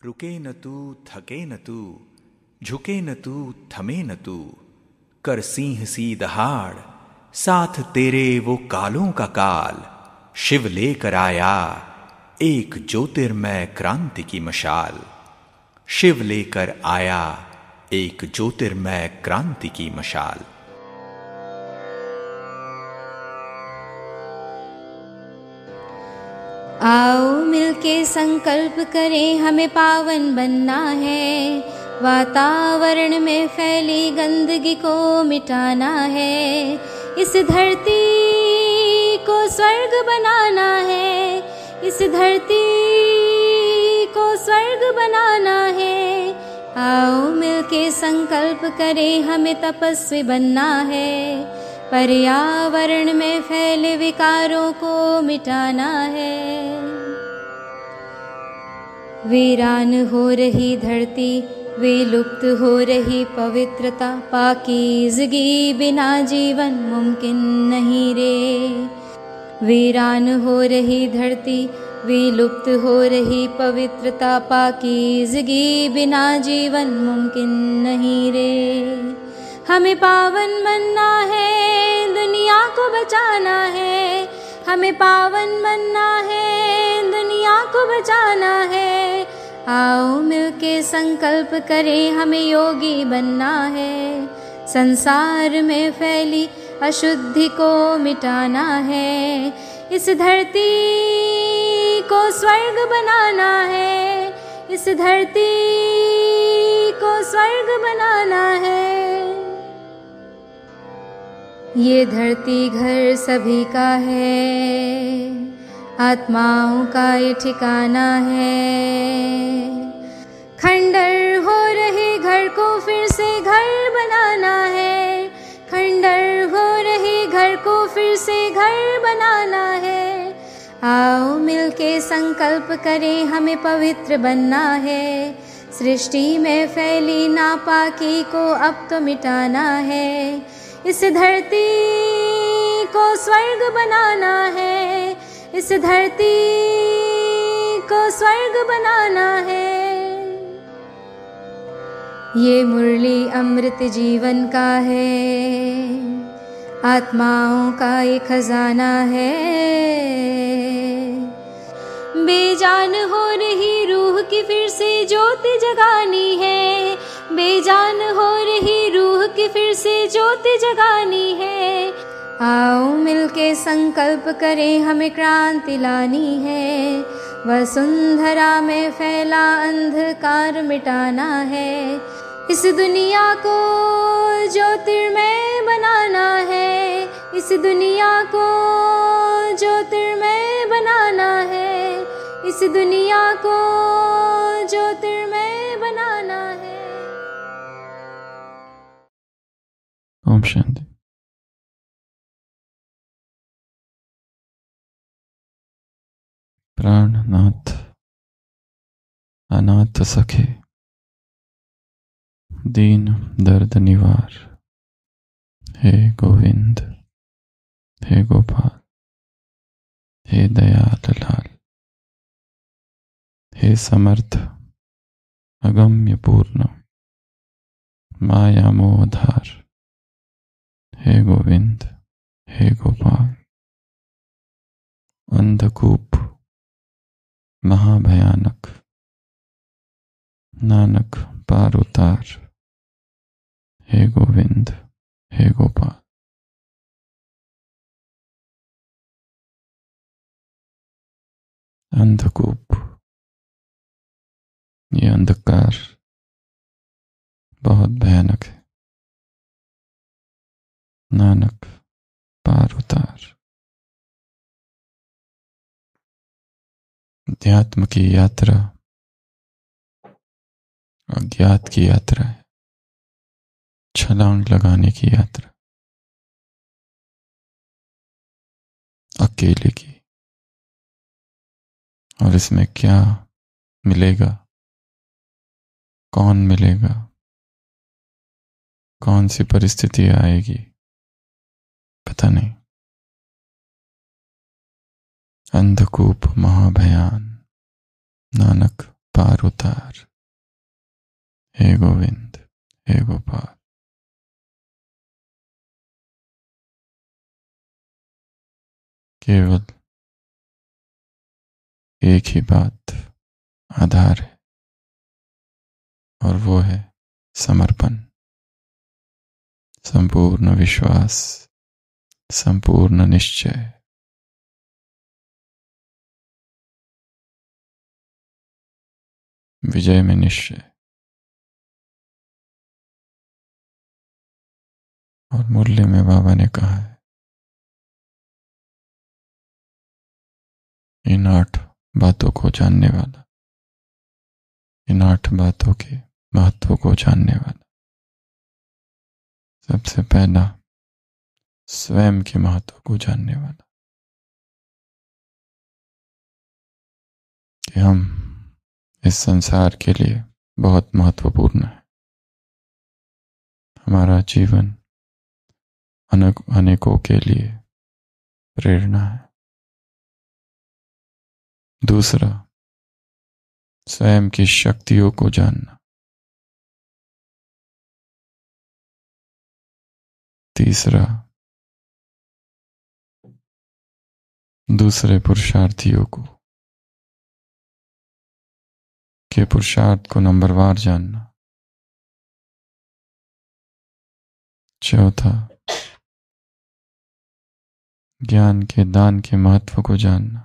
रुके न तू, थके न तू, झुके न तू, थमे न तू, कर सिंह सी दहाड़, साथ तेरे वो कालों का काल। शिव लेकर आया एक ज्योतिर्मय क्रांति की मशाल। शिव लेकर आया एक ज्योतिर्मय क्रांति की मशाल। आओ मिलके संकल्प करें, हमें पावन बनना है। वातावरण में फैली गंदगी को मिटाना है। इस धरती को स्वर्ग बनाना है। इस धरती को स्वर्ग बनाना है। आओ मिलके संकल्प करें, हमें तपस्वी बनना है। पर्यावरण में फैले विकारों को मिटाना है। वीरान हो रही धरती, विलुप्त हो रही पवित्रता, पाकीज़गी बिना जीवन मुमकिन नहीं रे। वीरान हो रही धरती, विलुप्त हो रही पवित्रता, पाकीज़गी बिना जीवन मुमकिन नहीं रे। हमें पावन बनना है, दुनिया को बचाना है। हमें पावन बनना है, दुनिया को बचाना है। आओ मिलके संकल्प करें, हमें योगी बनना है। संसार में फैली अशुद्धि को मिटाना है। इस धरती को स्वर्ग बनाना है। इस धरती को स्वर्ग बनाना है। ये धरती घर सभी का है, आत्माओं का ये ठिकाना है। खंडर हो रहे घर को फिर से घर बनाना है। खंडर हो रहे घर को फिर से घर बनाना है। आओ मिलके संकल्प करें, हमें पवित्र बनना है। सृष्टि में फैली नापाकी को अब तो मिटाना है। इस धरती को स्वर्ग बनाना है। इस धरती को स्वर्ग बनाना है। ये मुरली अमृत जीवन का है, आत्माओं का ये खजाना है। बेजान हो रही रूह की फिर से ज्योति जगानी है। बेजान हो रही रूह की फिर से ज्योति जगानी है। आओ मिलके संकल्प करें, हमें क्रांति लानी है। वसुंधरा में फैला अंधकार मिटाना है। इस दुनिया को ज्योतिर्मय बनाना है। इस दुनिया को ज्योतिर्मय बनाना है। इस दुनिया को ज्योतिर्मय बनाना है। ओम शांति। प्राणनाथ अनाथ सखे, दीन दर्द निवार, हे गोविंद, हे गोपाल, हे दयाल लाल, हे समर्थ अगम्य पूर्ण माया मोधार, हे गोविंद, हे गोपाल। अंधकूप महाभयानक, नानक पार उतार, हे गोविंद, हे गोपाल। अंधकूप, ये अंधकार बहुत भयानक है। नानक पार उतार। अध्यात्म की यात्रा अज्ञात की यात्रा है, छलांग लगाने की यात्रा, अकेले की। और इसमें क्या मिलेगा, कौन मिलेगा, कौन सी परिस्थिति आएगी, पता नहीं। अंधकूप महाभयान, नानक पार उतार। हे गोविंद, हे गोपाल। केवल एक ही बात आधार है, और वो है समर्पण, संपूर्ण विश्वास, संपूर्ण निश्चय। विजय में निश्चय। और मुरली में बाबा ने कहा है, इन 8 बातों को जानने वाला, इन 8 बातों के महत्व को जानने वाला सबसे पहला स्वयं के महत्व को जानने वाला, कि हम इस संसार के लिए बहुत महत्वपूर्ण है। हमारा जीवन अनेकों के लिए प्रेरणा है। दूसरा, स्वयं की शक्तियों को जानना। तीसरा, दूसरे पुरुषार्थियों को के पुरुषार्थ को नंबरवार जानना। चौथा, ज्ञान के दान के महत्व को जानना।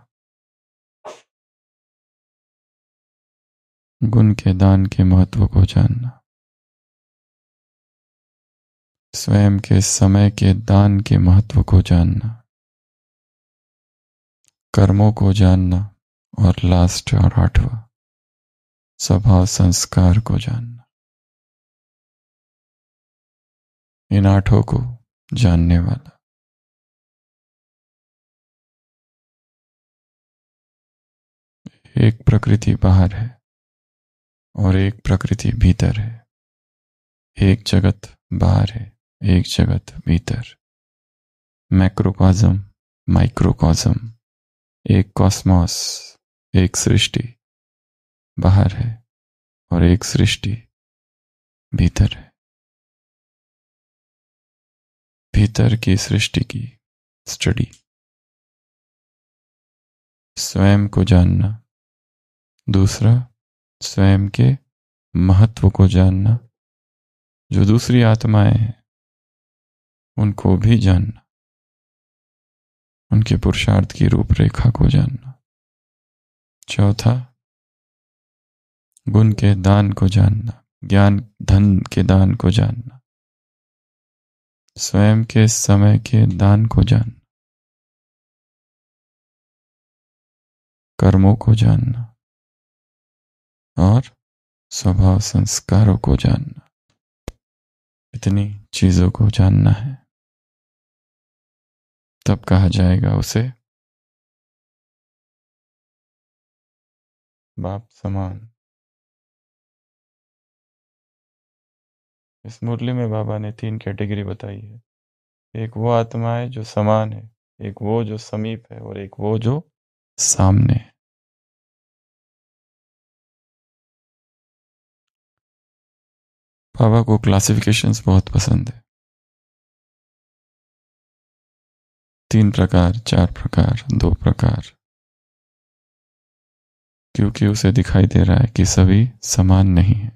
गुण के दान के महत्व को जानना। स्वयं के समय के दान के महत्व को जानना। कर्मों को जानना। और लास्ट और 8वां, स्वभाव संस्कार को जानना। इन 8 को जानने वाला एक प्रकृति बाहर है और एक प्रकृति भीतर है। एक जगत बाहर है, एक जगत भीतर। मैक्रोकॉस्म, माइक्रोकॉस्म, एक कॉस्मोस, एक सृष्टि बाहर है और एक सृष्टि भीतर है। भीतर की सृष्टि की स्टडी, स्वयं को जानना। दूसरा, स्वयं के महत्व को जानना। जो दूसरी आत्माएं हैं उनको भी जानना। उनके पुरुषार्थ की रूपरेखा को जानना। चौथा, गुण के दान को जानना। ज्ञान धन के दान को जानना। स्वयं के समय के दान को जानना। कर्मों को जानना और स्वभाव संस्कारों को जानना। इतनी चीजों को जानना है, तब कहा जाएगा उसे बाप समान। इस मुरली में बाबा ने 3 कैटेगरी बताई है। एक वो आत्मा है जो समान है, एक वो जो समीप है, और एक वो जो सामने है। बाबा को क्लासिफिकेशंस बहुत पसंद है। 3 प्रकार, 4 प्रकार, 2 प्रकार, क्योंकि उसे दिखाई दे रहा है कि सभी समान नहीं है,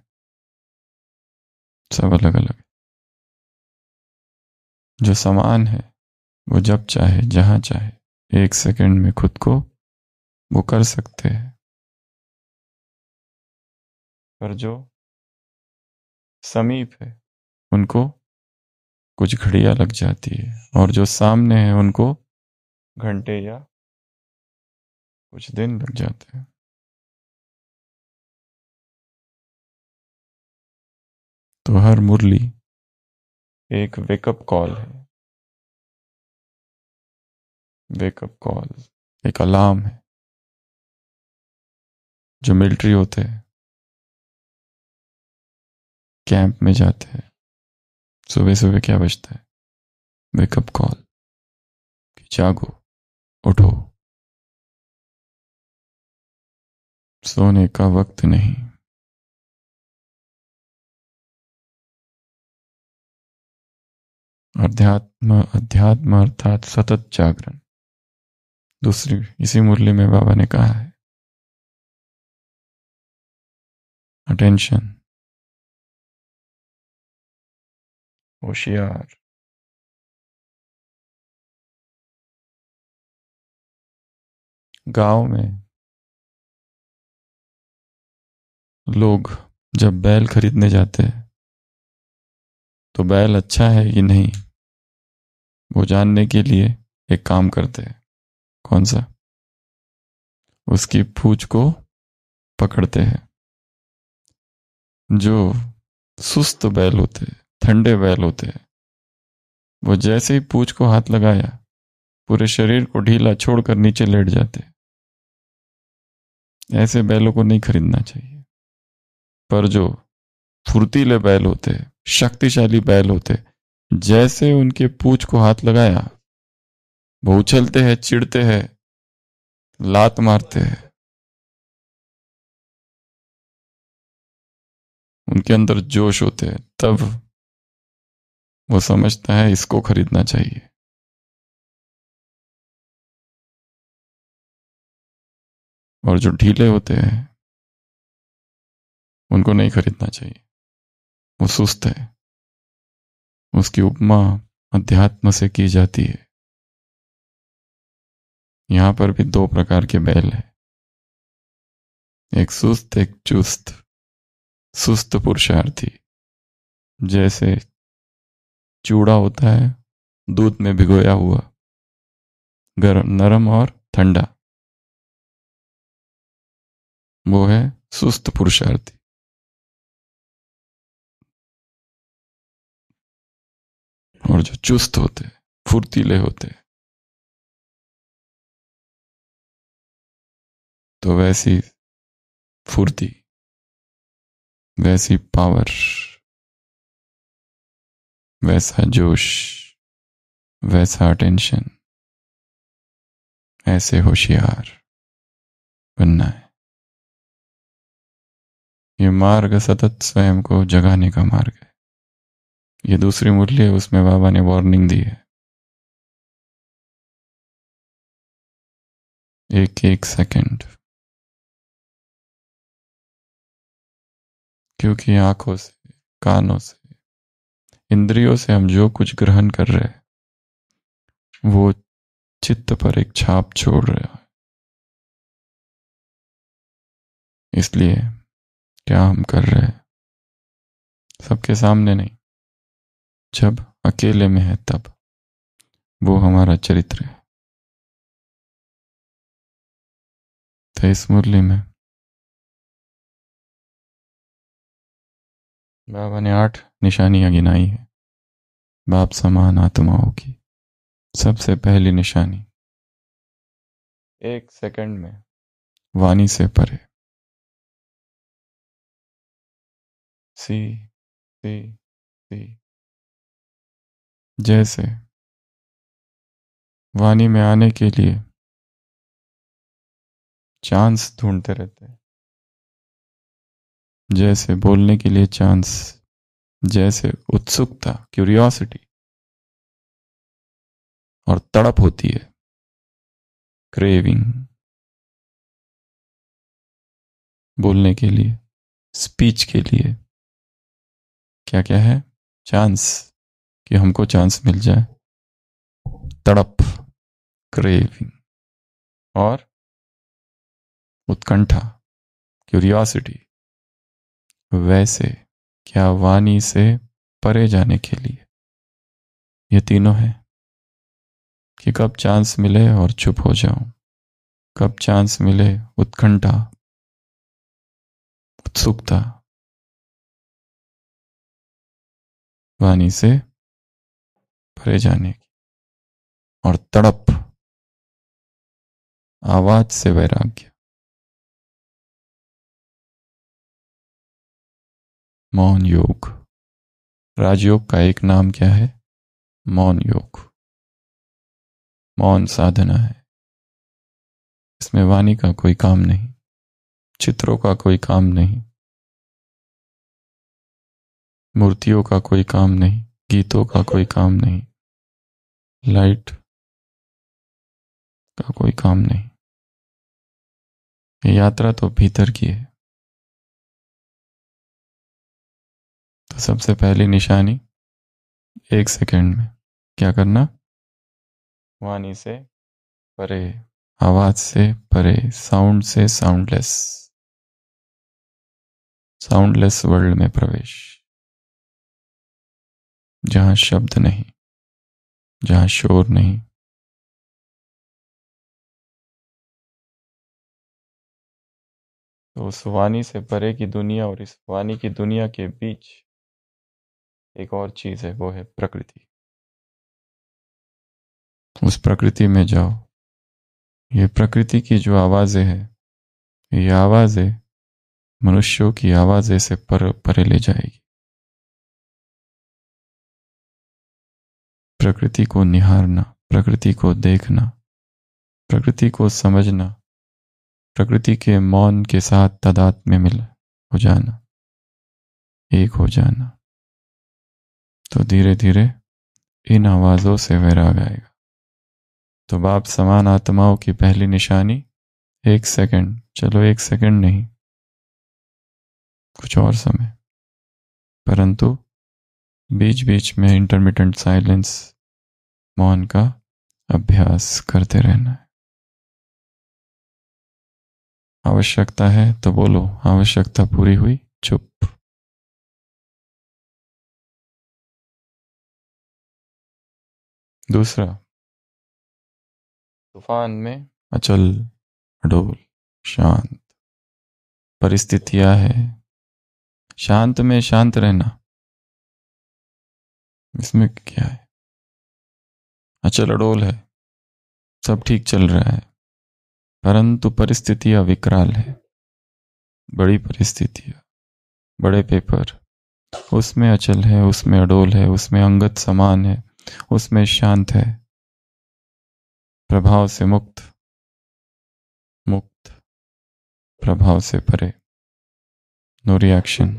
सब अलग अलग है। जो समान है वो जब चाहे जहां चाहे 1 सेकंड में खुद को वो कर सकते हैं। पर जो समीप है उनको कुछ घड़ियां लग जाती है, और जो सामने है उनको घंटे या कुछ दिन लग जाते हैं। तो हर मुरली एक वेकअप कॉल है। वेकअप कॉल एक अलार्म है। जो मिलिट्री होते हैं, कैंप में जाते हैं, सुबह सुबह क्या बजता है? वेकअप कॉल, कि जागो, उठो। सोने का वक्त नहीं। अध्यात्म अर्थात सतत जागरण। दूसरी इसी मुरली में बाबा ने कहा है, अटेंशन, होशियार। गांव में लोग जब बैल खरीदने जाते हैं तो बैल अच्छा है कि नहीं वो जानने के लिए एक काम करते हैं। कौन सा? उसकी पूंछ को पकड़ते हैं। जो सुस्त बैल होते हैं, ठंडे बैल होते हैं, वो जैसे ही पूंछ को हाथ लगाया पूरे शरीर को ढीला छोड़कर नीचे लेट जाते हैं। ऐसे बैलों को नहीं खरीदना चाहिए। पर जो फुर्तीले बैल होते, शक्तिशाली बैल होते, जैसे उनके पूंछ को हाथ लगाया वो उछलते हैं, चिढ़ते हैं, लात मारते हैं। उनके अंदर जोश होते हैं। तब वो समझता है इसको खरीदना चाहिए। और जो ढीले होते हैं उनको नहीं खरीदना चाहिए, वो सुस्त है। उसकी उपमा अध्यात्म से की जाती है। यहां पर भी दो प्रकार के बैल हैं, एक सुस्त एक चुस्त। सुस्त पुरुषार्थी जैसे चूड़ा होता है दूध में भिगोया हुआ, गरम, नरम और ठंडा, वो है सुस्त पुरुषार्थी। और जो चुस्त होते, फुर्तीले होते, तो वैसी फुर्ती, वैसी पावर, वैसा जोश, वैसा अटेंशन, ऐसे होशियार बनना है। ये मार्ग सतत स्वयं को जगाने का मार्ग है। ये दूसरी मुरली है, उसमें बाबा ने वार्निंग दी है। एक एक सेकंड, क्योंकि आंखों से, कानों से, इंद्रियों से हम जो कुछ ग्रहण कर रहे हैं वो चित्त पर एक छाप छोड़ रहा है। इसलिए क्या हम कर रहे हैं सबके सामने नहीं, जब अकेले में है तब वो हमारा चरित्र है। तो इस मुरली में बाबा ने 8 निशानियां गिनाई है बाप समान आत्माओं की। सबसे पहली निशानी, 1 सेकंड में वाणी से परे। सी सी सी, जैसे वाणी में आने के लिए चांस ढूंढते रहते हैं, जैसे बोलने के लिए चांस, जैसे उत्सुकता, क्यूरियोसिटी और तड़प होती है, क्रेविंग, बोलने के लिए, स्पीच के लिए। क्या क्या है? चांस, कि हमको चांस मिल जाए, तड़प, क्रेविंग, और उत्कंठा, क्यूरियोसिटी। वैसे क्या वाणी से परे जाने के लिए ये तीनों है कि कब चांस मिले और चुप हो जाऊं, कब चांस मिले उत्कंठा, उत्सुकता, वाणी से परे जाने की, और तड़प, आवाज से वैराग्य। मौन योग, राजयोग का एक नाम क्या है? मौन योग। मौन साधना है, इसमें वाणी का कोई काम नहीं। चित्रों का कोई काम नहीं, मूर्तियों का कोई काम नहीं, गीतों का कोई काम नहीं, लाइट का कोई काम नहीं। ये यात्रा तो भीतर की है। तो सबसे पहली निशानी, 1 सेकंड में क्या करना? वाणी से परे, आवाज से परे, साउंड से साउंडलेस, साउंडलेस वर्ल्ड में प्रवेश, जहां शब्द नहीं, जहां शोर नहीं। तो उस वाणी से परे की दुनिया और इस वाणी की दुनिया के बीच एक और चीज है, वो है प्रकृति। उस प्रकृति में जाओ। ये प्रकृति की जो आवाजें हैं, ये आवाजें मनुष्यों की आवाजें से परे ले जाएगी। प्रकृति को निहारना, प्रकृति को देखना, प्रकृति को समझना, प्रकृति के मौन के साथ तादात्म्य में हो जाना, एक हो जाना, तो धीरे धीरे इन आवाजों से वैराग आएगा। तो बाप समान आत्माओं की पहली निशानी 1 सेकंड, चलो 1 सेकंड नहीं, कुछ और समय, परंतु बीच बीच में इंटरमिटेंट साइलेंस, मौन का अभ्यास करते रहना है। आवश्यकता है तो बोलो, आवश्यकता पूरी हुई चुप। दूसरा, तूफान में अचल, अडोल, शांत परिस्थितियां है, शांत में शांत रहना, इसमें क्या है? अचल अडोल है, सब ठीक चल रहा है, परंतु परिस्थितियां विकराल है, बड़ी परिस्थितियां, बड़े पेपर, उसमें अचल है, उसमें अडोल है, उसमें अंगत समान है, उसमें शांत है, प्रभाव से मुक्त, मुक्त प्रभाव से परे, नो रिएक्शन,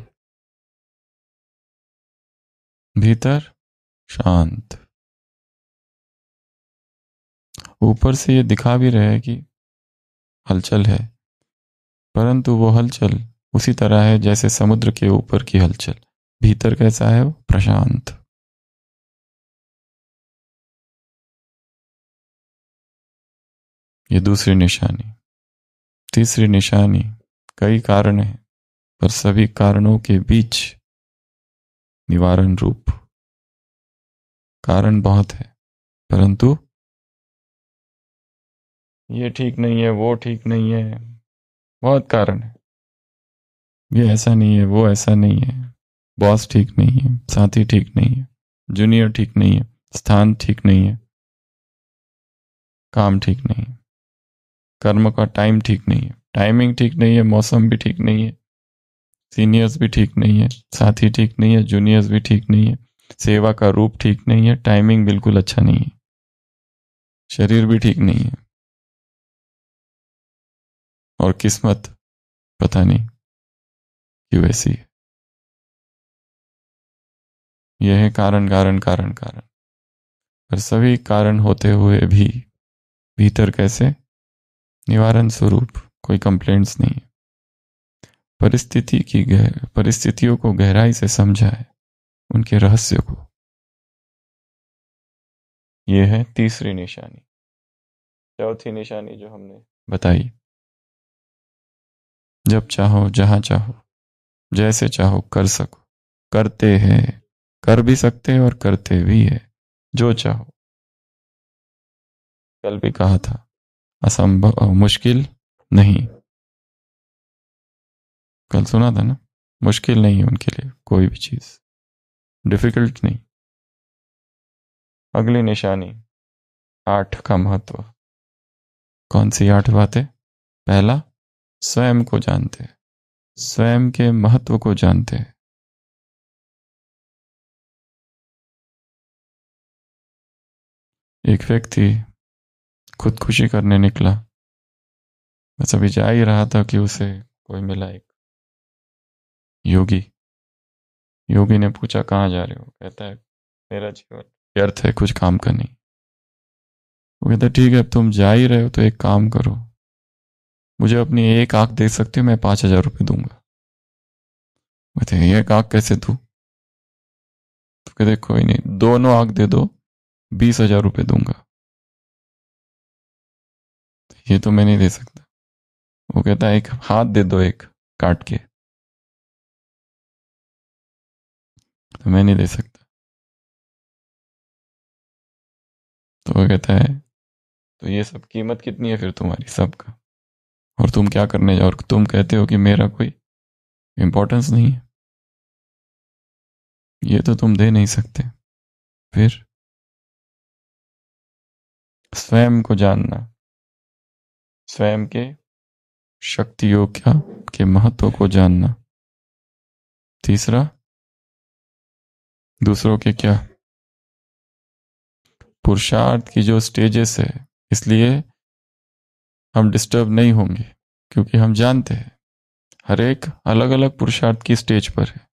भीतर शांत। ऊपर से ये दिखा भी रहे कि हलचल है, परंतु वो हलचल उसी तरह है जैसे समुद्र के ऊपर की हलचल। भीतर कैसा है? वो प्रशांत। ये दूसरी निशानी। तीसरी निशानी, कई कारण हैं, पर सभी कारणों के बीच निवारण रूप। कारण बहुत है, परंतु ये ठीक नहीं है, वो ठीक नहीं है, बहुत कारण है। ये ऐसा नहीं है, वो ऐसा नहीं है, बॉस ठीक नहीं है, साथी ठीक नहीं है, जूनियर ठीक नहीं है, स्थान ठीक नहीं है, काम ठीक नहीं है, कर्म का टाइम ठीक नहीं है, टाइमिंग ठीक नहीं है, मौसम भी ठीक नहीं है, सीनियर्स भी ठीक नहीं है, साथी ठीक नहीं है, जूनियर्स भी ठीक नहीं है, सेवा का रूप ठीक नहीं है, टाइमिंग बिल्कुल अच्छा नहीं है, शरीर भी ठीक नहीं है, और किस्मत पता नहीं क्यों ऐसी है। यह है कारण कारण कारण कारण। पर सभी कारण होते हुए भी भीतर कैसे? निवारण स्वरूप, कोई कंप्लेंट्स नहीं है। परिस्थितियों को गहराई से समझा है, उनके रहस्य को। यह है तीसरी निशानी। चौथी निशानी जो हमने बताई, जब चाहो, जहां चाहो, जैसे चाहो कर सको, करते हैं, कर भी सकते हैं और करते भी है, जो चाहो। कल भी कहा था, असंभव, मुश्किल नहीं, कल सुना था ना, मुश्किल नहीं है उनके लिए कोई भी चीज, डिफिकल्ट नहीं। अगली निशानी, 8 का महत्व। कौन सी 8 बातें? पहला, स्वयं को जानते हैं, स्वयं के महत्व को जानते हैं। एक व्यक्ति खुदकुशी करने निकला, बस अभी जा ही रहा था कि उसे कोई मिला एक योगी। योगी ने पूछा कहाँ जा रहे हो? कहता है मेरा जीवन व्यर्थ है, कुछ काम का नहीं। वो कहता है ठीक है, अब तुम जा ही रहे हो तो एक काम करो, मुझे अपनी एक आंख दे सकते हो, मैं 5,000 रुपये दूंगा। कहते हैं एक आंख कैसे दूं? तो कहते कोई नहीं, दोनों आंख दे दो, 20,000 रुपये दूंगा। ये तो मैं नहीं दे सकता। वो कहता है एक हाथ दे दो, एक काट के। तो मैं नहीं दे सकता। तो वो कहता है तो ये सब कीमत कितनी है फिर तुम्हारी सबका, और तुम क्या करने जाओ? और तुम कहते हो कि मेरा कोई इंपॉर्टेंस नहीं है, ये तो तुम दे नहीं सकते। फिर स्वयं को जानना, स्वयं के शक्तियों क्या के महत्व को जानना। तीसरा, दूसरों के क्या पुरुषार्थ की जो स्टेजेस है, इसलिए हम डिस्टर्ब नहीं होंगे, क्योंकि हम जानते हैं हर एक अलग अलग पुरुषार्थ की स्टेज पर है।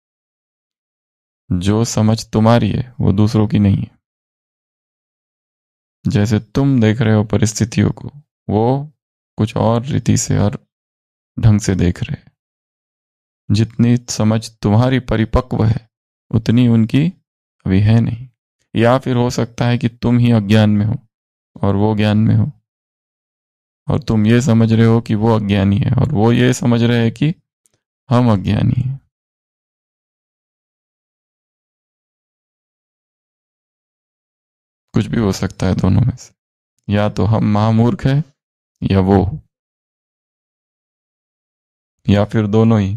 जो समझ तुम्हारी है वो दूसरों की नहीं है। जैसे तुम देख रहे हो परिस्थितियों को, वो कुछ और रीति से और ढंग से देख रहे हैं। जितनी समझ तुम्हारी परिपक्व है उतनी उनकी अभी है नहीं। या फिर हो सकता है कि तुम ही अज्ञान में हो और वो ज्ञान में हो, और तुम ये समझ रहे हो कि वो अज्ञानी है और वो ये समझ रहे हैं कि हम अज्ञानी हैं। कुछ भी हो सकता है दोनों में से, या तो हम महामूर्ख है या वो, या फिर दोनों ही।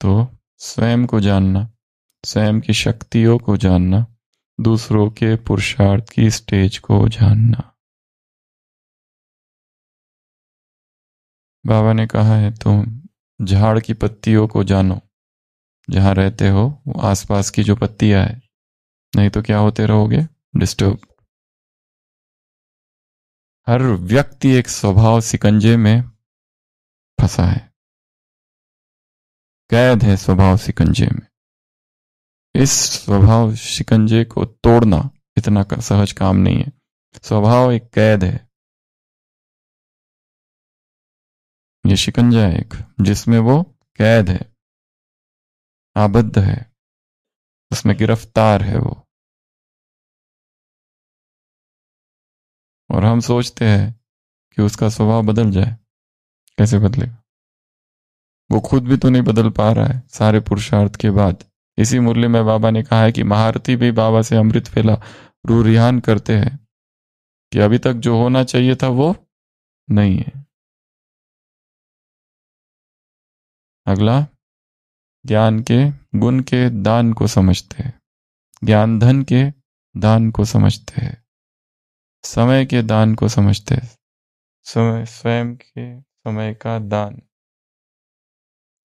तो स्वयं को जानना, स्वयं की शक्तियों को जानना, दूसरों के पुरुषार्थ की स्टेज को जानना। बाबा ने कहा है तुम झाड़ की पत्तियों को जानो, जहां रहते हो वो आसपास की जो पत्तियां है, नहीं तो क्या होते रहोगे? डिस्टर्ब। हर व्यक्ति एक स्वभाव सिकंजे में फंसा है, कैद है स्वभाव सिकंजे में। इस स्वभाव शिकंजे को तोड़ना इतना सहज काम नहीं है। स्वभाव एक कैद है, ये शिकंजा है एक, जिसमें वो कैद है, आबद्ध है, उसमें गिरफ्तार है वो। और हम सोचते हैं कि उसका स्वभाव बदल जाए। कैसे बदलेगा? वो खुद भी तो नहीं बदल पा रहा है सारे पुरुषार्थ के बाद। इसी मुरली में बाबा ने कहा है कि महारथी भी बाबा से अमृत फेला रू रिहान करते हैं कि अभी तक जो होना चाहिए था वो नहीं है। अगला, ज्ञान के गुण के दान को समझते हैं, ज्ञान धन के दान को समझते हैं, समय के दान को समझते हैं, समय स्वयं के समय का दान।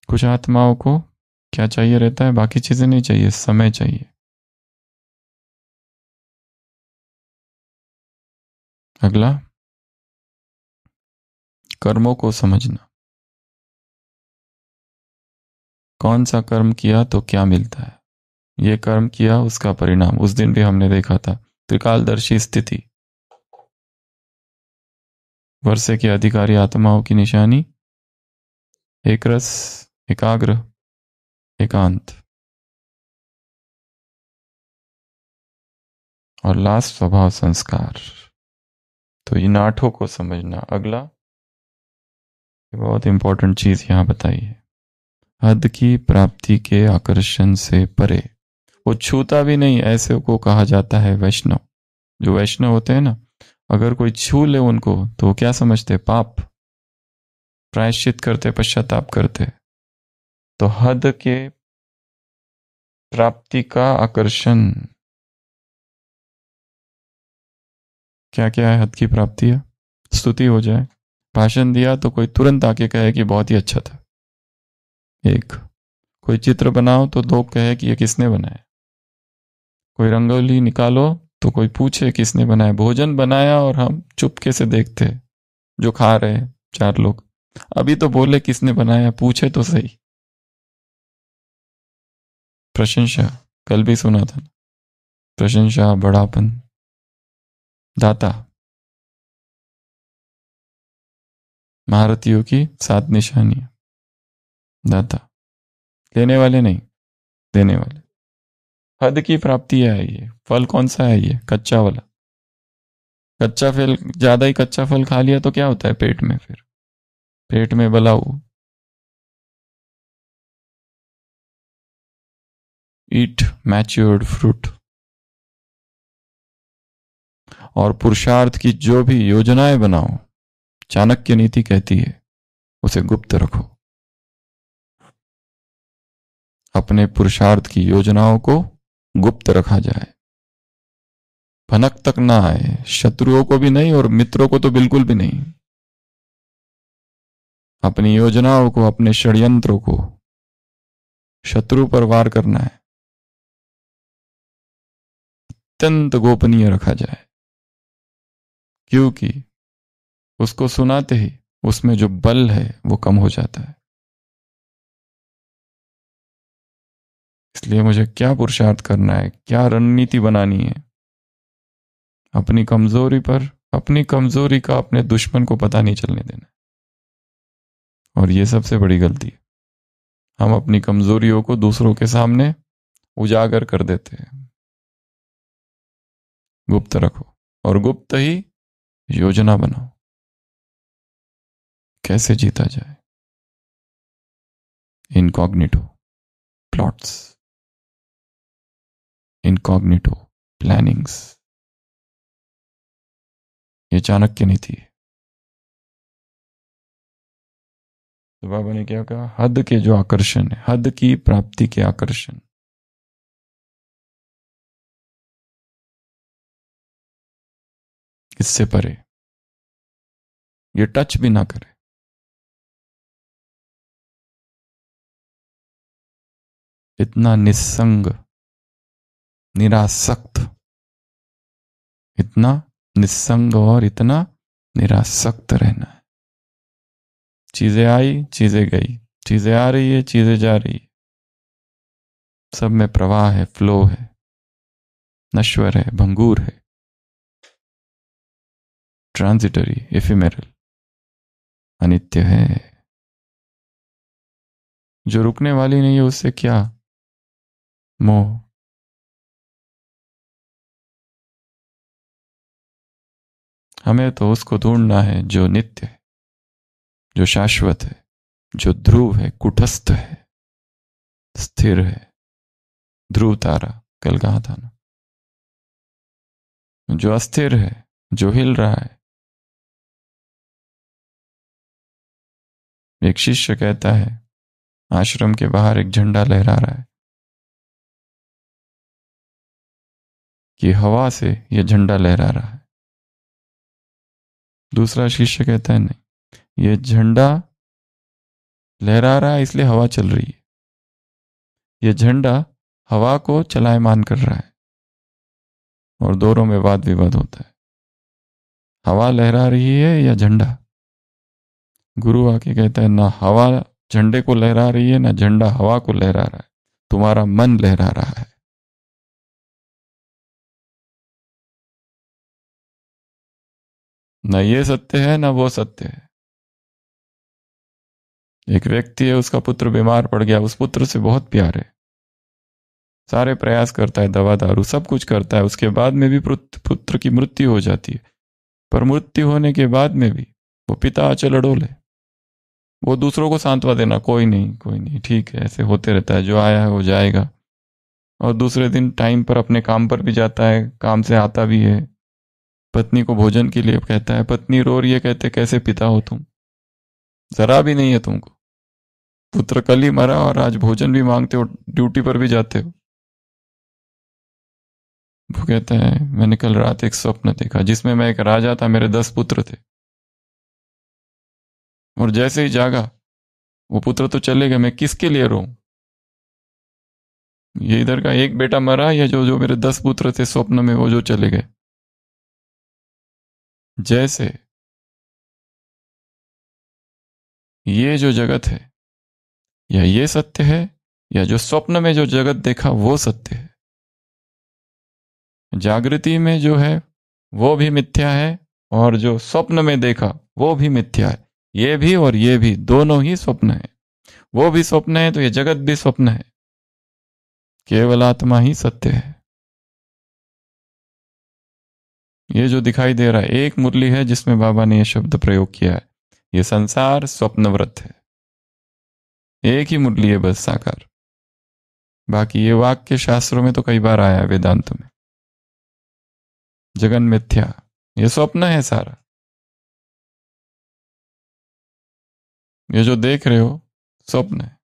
कुछ आत्माओं को क्या चाहिए रहता है? बाकी चीजें नहीं चाहिए, समय चाहिए। अगला, कर्मों को समझना, कौन सा कर्म किया तो क्या मिलता है, ये कर्म किया उसका परिणाम। उस दिन भी हमने देखा था त्रिकालदर्शी स्थिति। वर्षे के अधिकारी आत्माओं की निशानी एक रस, एकाग्र, एकांत, और लास्ट स्वभाव संस्कार। तो इन आठों को समझना। अगला, बहुत इंपॉर्टेंट चीज यहां बताई है, हद की प्राप्ति के आकर्षण से परे। वो छूता भी नहीं, ऐसे को कहा जाता है वैष्णव। जो वैष्णव होते हैं ना, अगर कोई छू ले उनको तो वो क्या समझते? पाप, प्रायश्चित करते, पश्चाताप करते। तो हद के प्राप्ति का आकर्षण क्या क्या है? हद की प्राप्ति है, स्तुति हो जाए, भाषण दिया तो कोई तुरंत आके कहे कि बहुत ही अच्छा था। एक कोई चित्र बनाओ तो लोग कहे कि ये किसने बनाया। कोई रंगोली निकालो तो कोई पूछे किसने बनाया, भोजन बनाया और हम चुपके से देखते हैं जो खा रहे हैं 4 लोग। अभी तो बोले किसने बनाया, पूछे तो सही। प्रशंसा कल भी सुना था, प्रशंसा, बड़ापन, दाता, महारथियों की 7 निशानियां। दाता, लेने वाले नहीं, देने वाले। हद की प्राप्ति है ये। फल कौन सा है ये? कच्चा वाला। कच्चा फल, ज्यादा ही कच्चा फल खा लिया तो क्या होता है पेट में? फिर पेट में बलाऊ। ईट मैच्योर्ड फ्रूट। और पुरुषार्थ की जो भी योजनाएं बनाओ, चाणक्य नीति कहती है उसे गुप्त रखो। अपने पुरुषार्थ की योजनाओं को गुप्त रखा जाए, भनक तक ना आए, शत्रुओं को भी नहीं और मित्रों को तो बिल्कुल भी नहीं। अपनी योजनाओं को, अपने षड्यंत्रों को शत्रु पर वार करना है, अत्यंत गोपनीय रखा जाए, क्योंकि उसको सुनाते ही उसमें जो बल है वो कम हो जाता है। इसलिए मुझे क्या पुरुषार्थ करना है, क्या रणनीति बनानी है, अपनी कमजोरी पर, अपनी कमजोरी का अपने दुश्मन को पता नहीं चलने देना। और ये सबसे बड़ी गलती है, हम अपनी कमजोरियों को दूसरों के सामने उजागर कर देते हैं। गुप्त रखो और गुप्त ही योजना बनाओ, कैसे जीता जाए। इनकॉग्निटो प्लॉट्स, इनकॉग्निटो प्लानिंग्स, ये चाणक्य नीति है। तो बाबा ने क्या कहा? हद के जो आकर्षण है, हद की प्राप्ति के आकर्षण, इससे परे, ये टच भी ना करे। इतना निस्संग, निरासक्त, इतना निस्संग और इतना निरासक्त रहना है। चीजें आई, चीजें गई, चीजें आ रही है, चीजें जा रही है, सब में प्रवाह है, फ्लो है, नश्वर है, भंगूर है, ट्रांजिटरी, एफिमेरल, अनित्य है। जो रुकने वाली नहीं है उससे क्या मोह। हमें तो उसको ढूंढना है जो नित्य है, जो शाश्वत है, जो ध्रुव है, कुटस्थ है, स्थिर है। ध्रुव तारा कल कहा था ना, जो अस्थिर है, जो हिल रहा है। एक शिष्य कहता है, आश्रम के बाहर एक झंडा लहरा रहा है, कि हवा से यह झंडा लहरा रहा है। दूसरा शिष्य कहता है, नहीं, यह झंडा लहरा रहा है इसलिए हवा चल रही है, यह झंडा हवा को चलायमान कर रहा है। और दोनों में वाद विवाद होता है, हवा लहरा रही है या झंडा। गुरु आके कहता है, ना हवा झंडे को लहरा रही है, ना झंडा हवा को लहरा रहा है, तुम्हारा मन लहरा रहा है। न ये सत्य है, ना वो सत्य है। एक व्यक्ति है, उसका पुत्र बीमार पड़ गया, उस पुत्र से बहुत प्यार है, सारे प्रयास करता है, दवा दारू सब कुछ करता है, उसके बाद में भी पुत्र की मृत्यु हो जाती है। पर मृत्यु होने के बाद में भी वो पिता अचल अडोल है। वो दूसरों को सांत्वना देना, कोई नहीं कोई नहीं, ठीक है, ऐसे होते रहता है, जो आया है वो जाएगा। और दूसरे दिन टाइम पर अपने काम पर भी जाता है, काम से आता भी है, पत्नी को भोजन के लिए कहता है, पत्नी रो रही है, कहते कैसे पिता हो तुम, जरा भी नहीं है तुमको। पुत्र कल ही मरा और आज भोजन भी मांगते हो, ड्यूटी पर भी जाते हो। वो कहता है, मैंने कल रात एक स्वप्न देखा जिसमें मैं एक राजा था, मेरे 10 पुत्र थे, और जैसे ही जागा वो पुत्र तो चले गए, मैं किसके लिए रोऊं। ये इधर का एक बेटा मरा, या जो जो मेरे 10 पुत्र थे स्वप्न में वो जो चले गए। जैसे ये जो जगत है, या ये सत्य है, या जो स्वप्न में जो जगत देखा वो सत्य है। जागृति में जो है वो भी मिथ्या है, और जो स्वप्न में देखा वो भी मिथ्या है। ये भी और ये भी दोनों ही स्वप्न है। वो भी स्वप्न है तो ये जगत भी स्वप्न है। केवल आत्मा ही सत्य है। ये जो दिखाई दे रहा है एक मुरली है जिसमें बाबा ने यह शब्द प्रयोग किया है, ये संसार स्वप्नव्रत है। एक ही मुरली है बस साकार। बाकी ये वाक्य शास्त्रों में तो कई बार आया है, वेदांत में। जगन मिथ्या, ये स्वप्न है सारा। ये जो देख रहे हो स्वप्न है।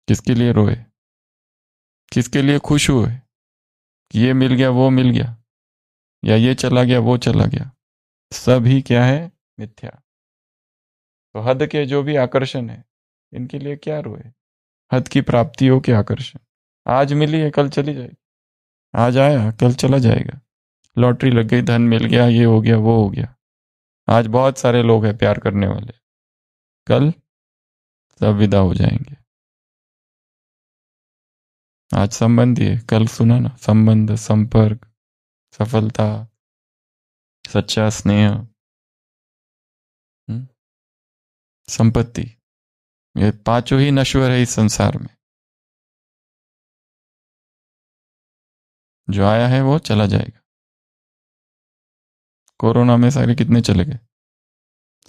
किसके लिए रोए, किसके लिए खुश हुए कि ये मिल गया वो मिल गया, या ये चला गया वो चला गया, सब ही क्या है? मिथ्या। तो हद के जो भी आकर्षण है इनके लिए क्या रोए? हद की प्राप्तियों के आकर्षण। आज मिली है कल चली जाएगी, आज आया कल चला जाएगा। लॉटरी लग गई, धन मिल गया, ये हो गया वो हो गया। आज बहुत सारे लोग हैं प्यार करने वाले, कल सब विदा हो जाएंगे। आज संबंधी है, कल सुना ना, संबंध, संपर्क, सफलता, सच्चा स्नेह, संपत्ति, ये पांचों ही नश्वर है इस संसार में। जो आया है वो चला जाएगा। कोरोना में सारे कितने चले गए?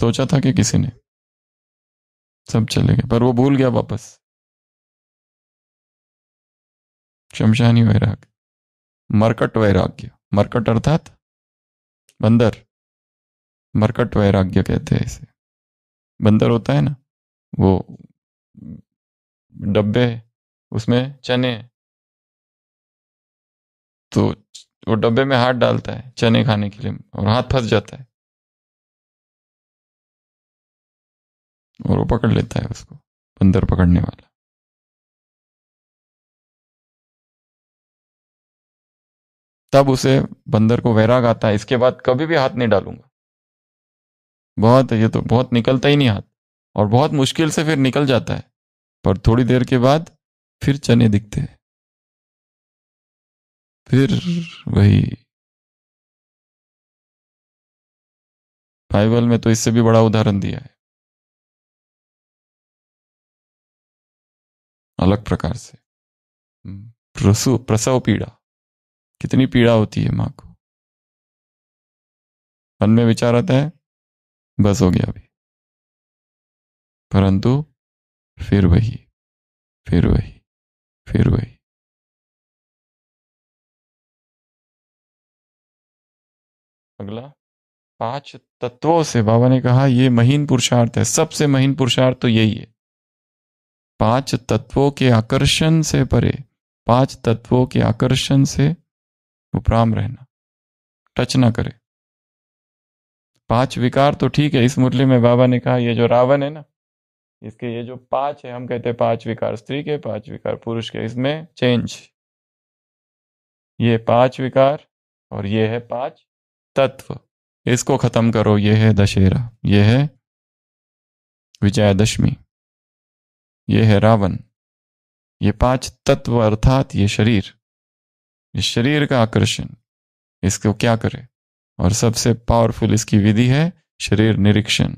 सोचा था कि किसी ने? सब चले गए, पर वो भूल गया वापस। शमशानी वैराग्य, मरकट वैराग्य। मरकट अर्थात बंदर, मरकट वैराग्य कहते हैं इसे। बंदर होता है ना, वो डब्बे, उसमें चने, तो वो डब्बे में हाथ डालता है चने खाने के लिए और हाथ फंस जाता है और वो पकड़ लेता है उसको, बंदर पकड़ने वाला। तब उसे, बंदर को वैराग आता है, इसके बाद कभी भी हाथ नहीं डालूंगा। बहुत, ये तो बहुत निकलता ही नहीं हाथ, और बहुत मुश्किल से फिर निकल जाता है, पर थोड़ी देर के बाद फिर चने दिखते हैं, फिर वही। बाइबल में तो इससे भी बड़ा उदाहरण दिया है, अलग प्रकार से। प्रसव पीड़ा, कितनी पीड़ा होती है मां को। मन में विचार आता है बस हो गया अभी, परंतु फिर वही, फिर वही, फिर वही। अगला, 5 तत्वों से बाबा ने कहा ये महीन पुरुषार्थ है। सबसे महीन पुरुषार्थ तो यही है, 5 तत्वों के आकर्षण से परे, 5 तत्वों के आकर्षण से उपराम रहना, टच ना करे। 5 विकार तो ठीक है, इस मुरली में बाबा ने कहा ये जो रावण है ना, इसके ये जो 5 है, हम कहते हैं 5 विकार स्त्री के, 5 विकार पुरुष के, इसमें चेंज। ये 5 विकार और ये है 5 तत्व, इसको खत्म करो। ये है दशहरा, ये है विजयादशमी, ये है रावण। ये 5 तत्व अर्थात ये शरीर, इस शरीर का आकर्षण, इसको क्या करे? और सबसे पावरफुल इसकी विधि है शरीर निरीक्षण।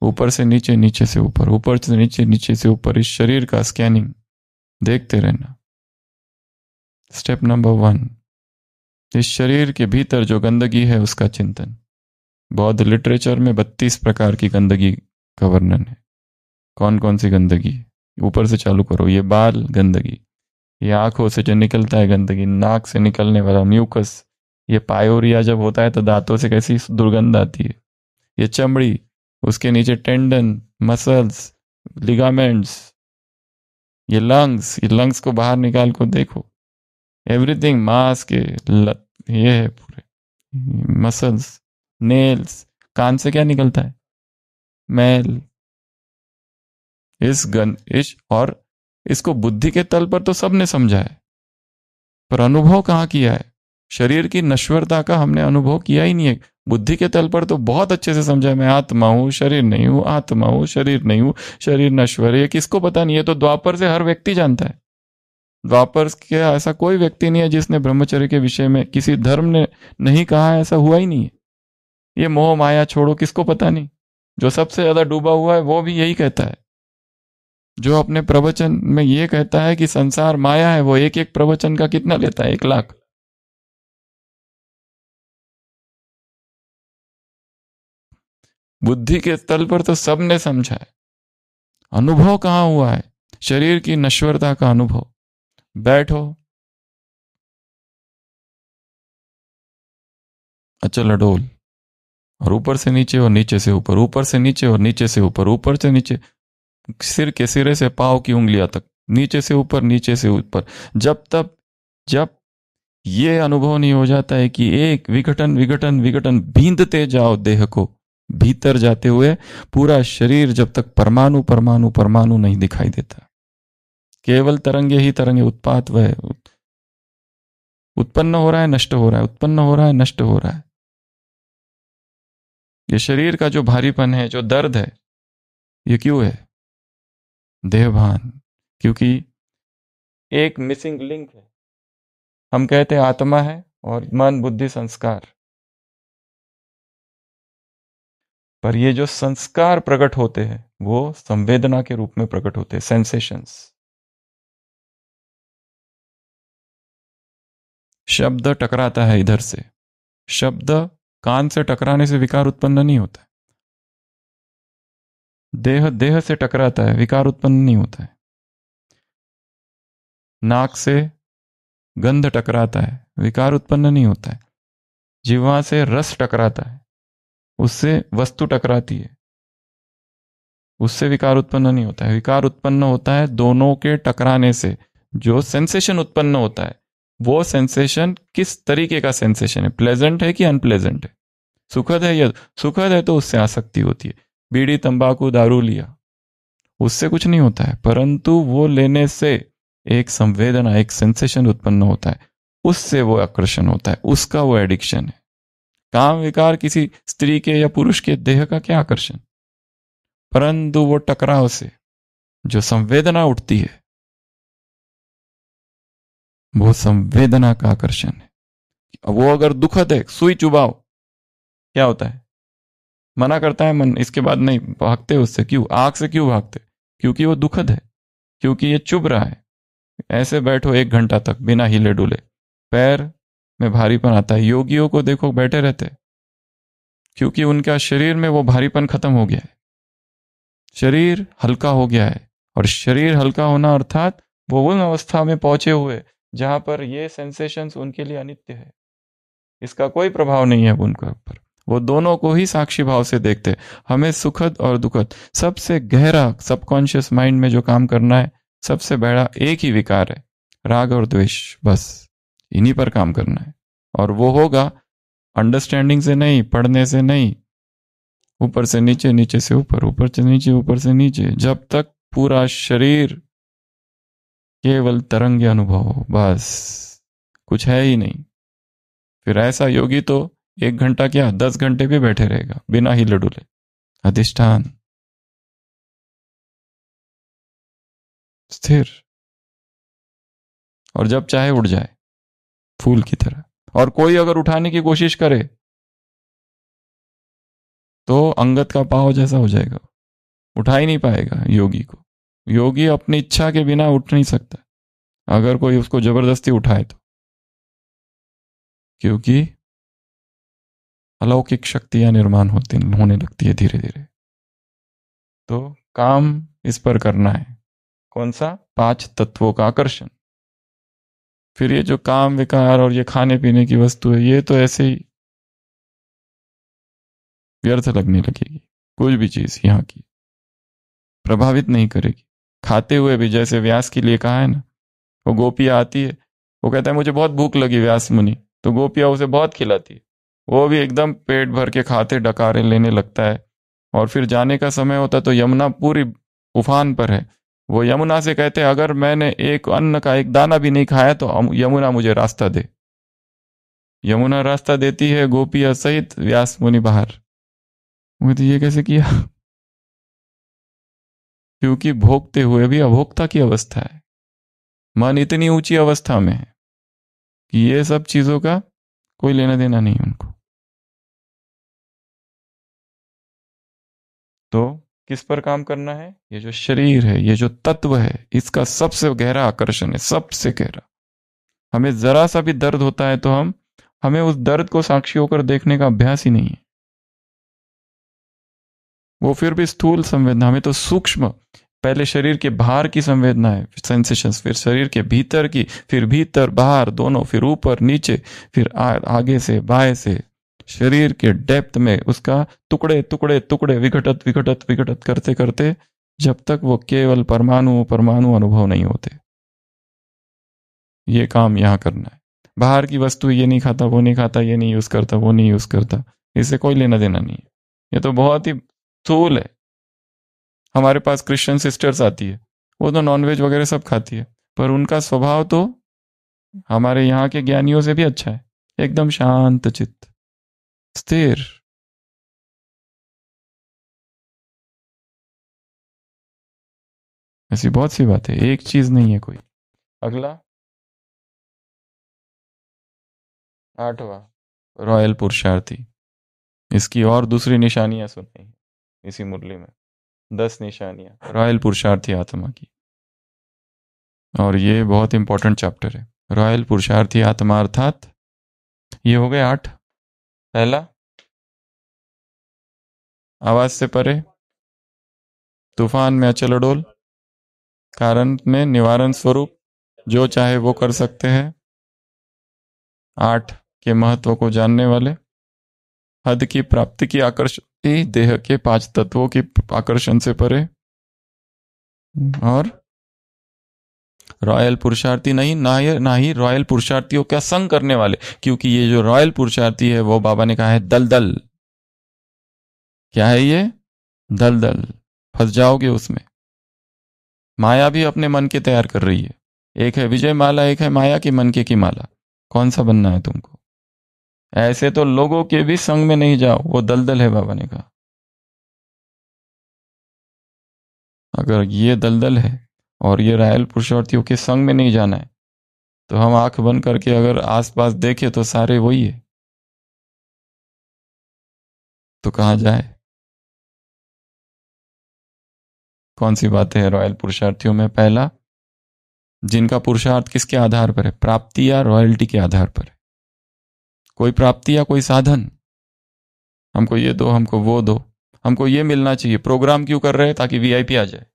ऊपर से नीचे, नीचे से ऊपर, ऊपर से नीचे, नीचे से ऊपर, इस शरीर का स्कैनिंग देखते रहना। स्टेप नंबर 1, इस शरीर के भीतर जो गंदगी है उसका चिंतन। बौद्ध लिटरेचर में 32 प्रकार की गंदगी का वर्णन है। कौन कौन सी गंदगी? ऊपर से चालू करो, ये बाल गंदगी, ये आंखों से जो निकलता है गंदगी, नाक से निकलने वाला म्यूकस, ये पायोरिया जब होता है तो दांतों से कैसी दुर्गंध आती है, ये चमड़ी, उसके नीचे टेंडन, मसल्स, लिगामेंट्स, ये लंग्स, ये लंग्स को बाहर निकाल को देखो, एवरीथिंग, मांस के ये है पूरे, मसल्स, नेल्स, कान से क्या निकलता है? मैल, और इसको बुद्धि के तल पर तो सबने समझा है, पर अनुभव कहाँ किया है? शरीर की नश्वरता का हमने अनुभव किया ही नहीं है। बुद्धि के तल पर तो बहुत अच्छे से समझा है, मैं आत्मा हूं, शरीर नहीं हूं, आत्मा हूं, शरीर नहीं हूं, शरीर नश्वर है। ये किसको पता नहीं है? तो द्वापर से हर व्यक्ति जानता है। द्वापर के ऐसा कोई व्यक्ति नहीं है जिसने ब्रह्मचर्य के विषय में किसी धर्म ने नहीं कहा है, ऐसा हुआ ही नहीं है। ये मोह माया छोड़ो, किसको पता नहीं? जो सबसे ज्यादा डूबा हुआ है वो भी यही कहता है। जो अपने प्रवचन में ये कहता है कि संसार माया है, वो एक एक प्रवचन का कितना लेता है? 1,00,000। बुद्धि के तल पर तो सबने समझा है, अनुभव कहाँ हुआ है? शरीर की नश्वरता का अनुभव। बैठो, अचल अडोल, और ऊपर से नीचे और नीचे से ऊपर, ऊपर से नीचे और नीचे से ऊपर, ऊपर से नीचे, सिर के सिरे से पांव की उंगलियां तक, नीचे से ऊपर, नीचे से ऊपर। जब ये अनुभव नहीं हो जाता है कि एक विघटन विघटन विघटन बींधते जाओ देह को, भीतर जाते हुए पूरा शरीर, जब तक परमाणु परमाणु परमाणु नहीं दिखाई देता, केवल तरंगे ही तरंगे, उत्पात वह उत्पन्न हो रहा है, नष्ट हो रहा है, उत्पन्न हो रहा है, नष्ट हो रहा है। ये शरीर का जो भारीपन है, जो दर्द है, ये क्यों है? देहभान। क्योंकि एक मिसिंग लिंक है। हम कहते हैं आत्मा है और मन, बुद्धि, संस्कार, पर ये जो संस्कार प्रकट होते हैं वो संवेदना के रूप में प्रकट होते हैं, सेंसेशंस। शब्द टकराता है इधर से, शब्द कान से टकराने से विकार उत्पन्न नहीं होता है। देह देह से टकराता है, विकार उत्पन्न नहीं होता है। नाक से गंध टकराता है, विकार उत्पन्न नहीं होता है। जिह्वा से रस टकराता है, उससे वस्तु टकराती है, उससे विकार उत्पन्न नहीं होता है। विकार उत्पन्न होता है दोनों के टकराने से। जो सेंसेशन उत्पन्न होता है, वो सेंसेशन किस तरीके का सेंसेशन है? प्लेजेंट है कि अनप्लेजेंट है? सुखद है या सुखद है तो उससे आसक्ति होती है। बीड़ी, तंबाकू, दारू लिया, उससे कुछ नहीं होता है, परंतु वो लेने से एक संवेदना, एक सेंसेशन उत्पन्न होता है, उससे वो आकर्षण होता है, उसका वो एडिक्शन है। काम विकार किसी स्त्री के या पुरुष के देह का क्या आकर्षण, परंतु वो टकराव से जो संवेदना उठती है, वो संवेदना का आकर्षण है। वो अगर दुखद है, सुई चुबाओ, क्या होता है? मना करता है मन, इसके बाद नहीं, भागते उससे। क्यों? आंख से क्यों भागते? क्योंकि वो दुखद है, क्योंकि ये चुभ रहा है। ऐसे बैठो 1 घंटा तक बिना हिले डुले, पैर में भारीपन आता है। योगियों को देखो बैठे रहते, क्योंकि उनका शरीर में वो भारीपन खत्म हो गया है, शरीर हल्का हो गया है। और शरीर हल्का होना अर्थात वो उन अवस्था में पहुंचे हुए जहां पर ये सेंसेशंस उनके लिए अनित्य है, इसका कोई प्रभाव नहीं है उनके ऊपर। वो दोनों को ही साक्षी भाव से देखते। हमें सुखद और दुखद, सबसे गहरा सबकॉन्शियस माइंड में जो काम करना है, सबसे बड़ा एक ही विकार है, राग और द्वेष। बस इन्हीं पर काम करना है, और वो होगा अंडरस्टैंडिंग से नहीं, पढ़ने से नहीं, ऊपर से नीचे, नीचे से ऊपर, ऊपर से नीचे, ऊपर से नीचे, जब तक पूरा शरीर केवल तरंग अनुभव हो, बस कुछ है ही नहीं। फिर ऐसा योगी तो 1 घंटा क्या 10 घंटे भी बैठे रहेगा बिना हिले डुले, अधिष्ठान स्थिर, और जब चाहे उड़ जाए फूल की तरह। और कोई अगर उठाने की कोशिश करे तो अंगद का पांव जैसा हो जाएगा, उठा ही नहीं पाएगा योगी को। योगी अपनी इच्छा के बिना उठ नहीं सकता अगर कोई उसको जबरदस्ती उठाए तो, क्योंकि अलौकिक शक्तियां निर्माण होने लगती है धीरे धीरे। तो काम इस पर करना है, कौन सा? 5 तत्वों का आकर्षण। फिर ये जो काम विकार और ये खाने पीने की वस्तु है, ये तो ऐसे ही व्यर्थ लगने लगेगी। कुछ भी चीज यहाँ की प्रभावित नहीं करेगी। खाते हुए भी जैसे व्यास के लिए कहा है ना, वो गोपियां आती है, वो कहता है मुझे बहुत भूख लगी व्यास मुनि, तो गोपियां उसे बहुत खिलाती है, वो भी एकदम पेट भर के खाते डकारे लेने लगता है। और फिर जाने का समय होता तो यमुना पूरी उफान पर है। वो यमुना से कहते हैं अगर मैंने एक अन्न का एक दाना भी नहीं खाया तो यमुना मुझे रास्ता दे। यमुना रास्ता देती है, गोपिया सहित व्यास मुनि बाहर। वो तो ये कैसे किया? क्योंकि भोगते हुए भी अभोक्ता की अवस्था है। मन इतनी ऊंची अवस्था में है कि ये सब चीजों का कोई लेना देना नहीं उनको। तो किस पर काम करना है? ये जो शरीर है, ये जो तत्व है, इसका सबसे गहरा आकर्षण है, सबसे गहरा। हमें जरा सा भी दर्द होता है तो हमें उस दर्द को साक्षी होकर देखने का अभ्यास ही नहीं है। वो फिर भी स्थूल संवेदना, हमें तो सूक्ष्म, पहले शरीर के बाहर की संवेदना है, सेंसेशंस, फिर शरीर के भीतर की, फिर भीतर बाहर दोनों, फिर ऊपर नीचे, फिर आगे से बाएं से, शरीर के डेप्थ में उसका टुकड़े टुकड़े टुकड़े विघटित विघटित विघटित करते करते जब तक वो केवल परमाणु परमाणु अनुभव नहीं होते। ये काम यहां करना है। बाहर की वस्तु, ये नहीं खाता, वो नहीं खाता, ये नहीं यूज करता, वो नहीं यूज करता, इससे कोई लेना देना नहीं है। ये तो बहुत ही स्थूल है। हमारे पास क्रिश्चियन सिस्टर्स आती है, वो तो नॉनवेज वगैरह सब खाती है, पर उनका स्वभाव तो हमारे यहाँ के ज्ञानियों से भी अच्छा है। एकदम शांत चित्त, स्थिर। ऐसी बहुत सी बात है, एक चीज नहीं है कोई। अगला 8वां, रॉयल पुरुषार्थी। इसकी और दूसरी निशानियां सुनी इसी मुरली में, 10 निशानियां रॉयल पुरुषार्थी आत्मा की। और ये बहुत इंपॉर्टेंट चैप्टर है, रॉयल पुरुषार्थी आत्मा। अर्थात ये हो गए 8। पहला, आवाज से परे, तूफान में अचल अडोल, कारण में निवारण स्वरूप, जो चाहे वो कर सकते हैं, 8 के महत्व को जानने वाले, हद की प्राप्ति की आकर्षण, देह के 5 तत्वों की आकर्षण से परे, और रॉयल पुरुषार्थी नहीं, ना ही रॉयल पुरुषार्थियों का संग करने वाले। क्योंकि ये जो रॉयल पुरुषार्थी है वो बाबा ने कहा है दलदल। क्या है ये? दलदल, फंस जाओगे उसमें। माया भी अपने मन के तैयार कर रही है। एक है विजय माला, एक है माया की मन की माला। कौन सा बनना है तुमको? ऐसे तो लोगों के भी संग में नहीं जाओ, वो दलदल है, बाबा ने कहा। अगर ये दलदल है और ये रॉयल पुरुषार्थियों के संग में नहीं जाना है तो हम आंख बंद करके अगर आसपास देखें तो सारे वही है, तो कहां जाए? कौन सी बातें हैं रॉयल पुरुषार्थियों में? पहला, जिनका पुरुषार्थ किसके आधार पर है? प्राप्ति या रॉयल्टी के आधार पर है। कोई प्राप्ति या कोई साधन, हमको ये दो, हमको वो दो, हमको ये मिलना चाहिए। प्रोग्राम क्यों कर रहे हैं? ताकि वीआईपी आ जाए।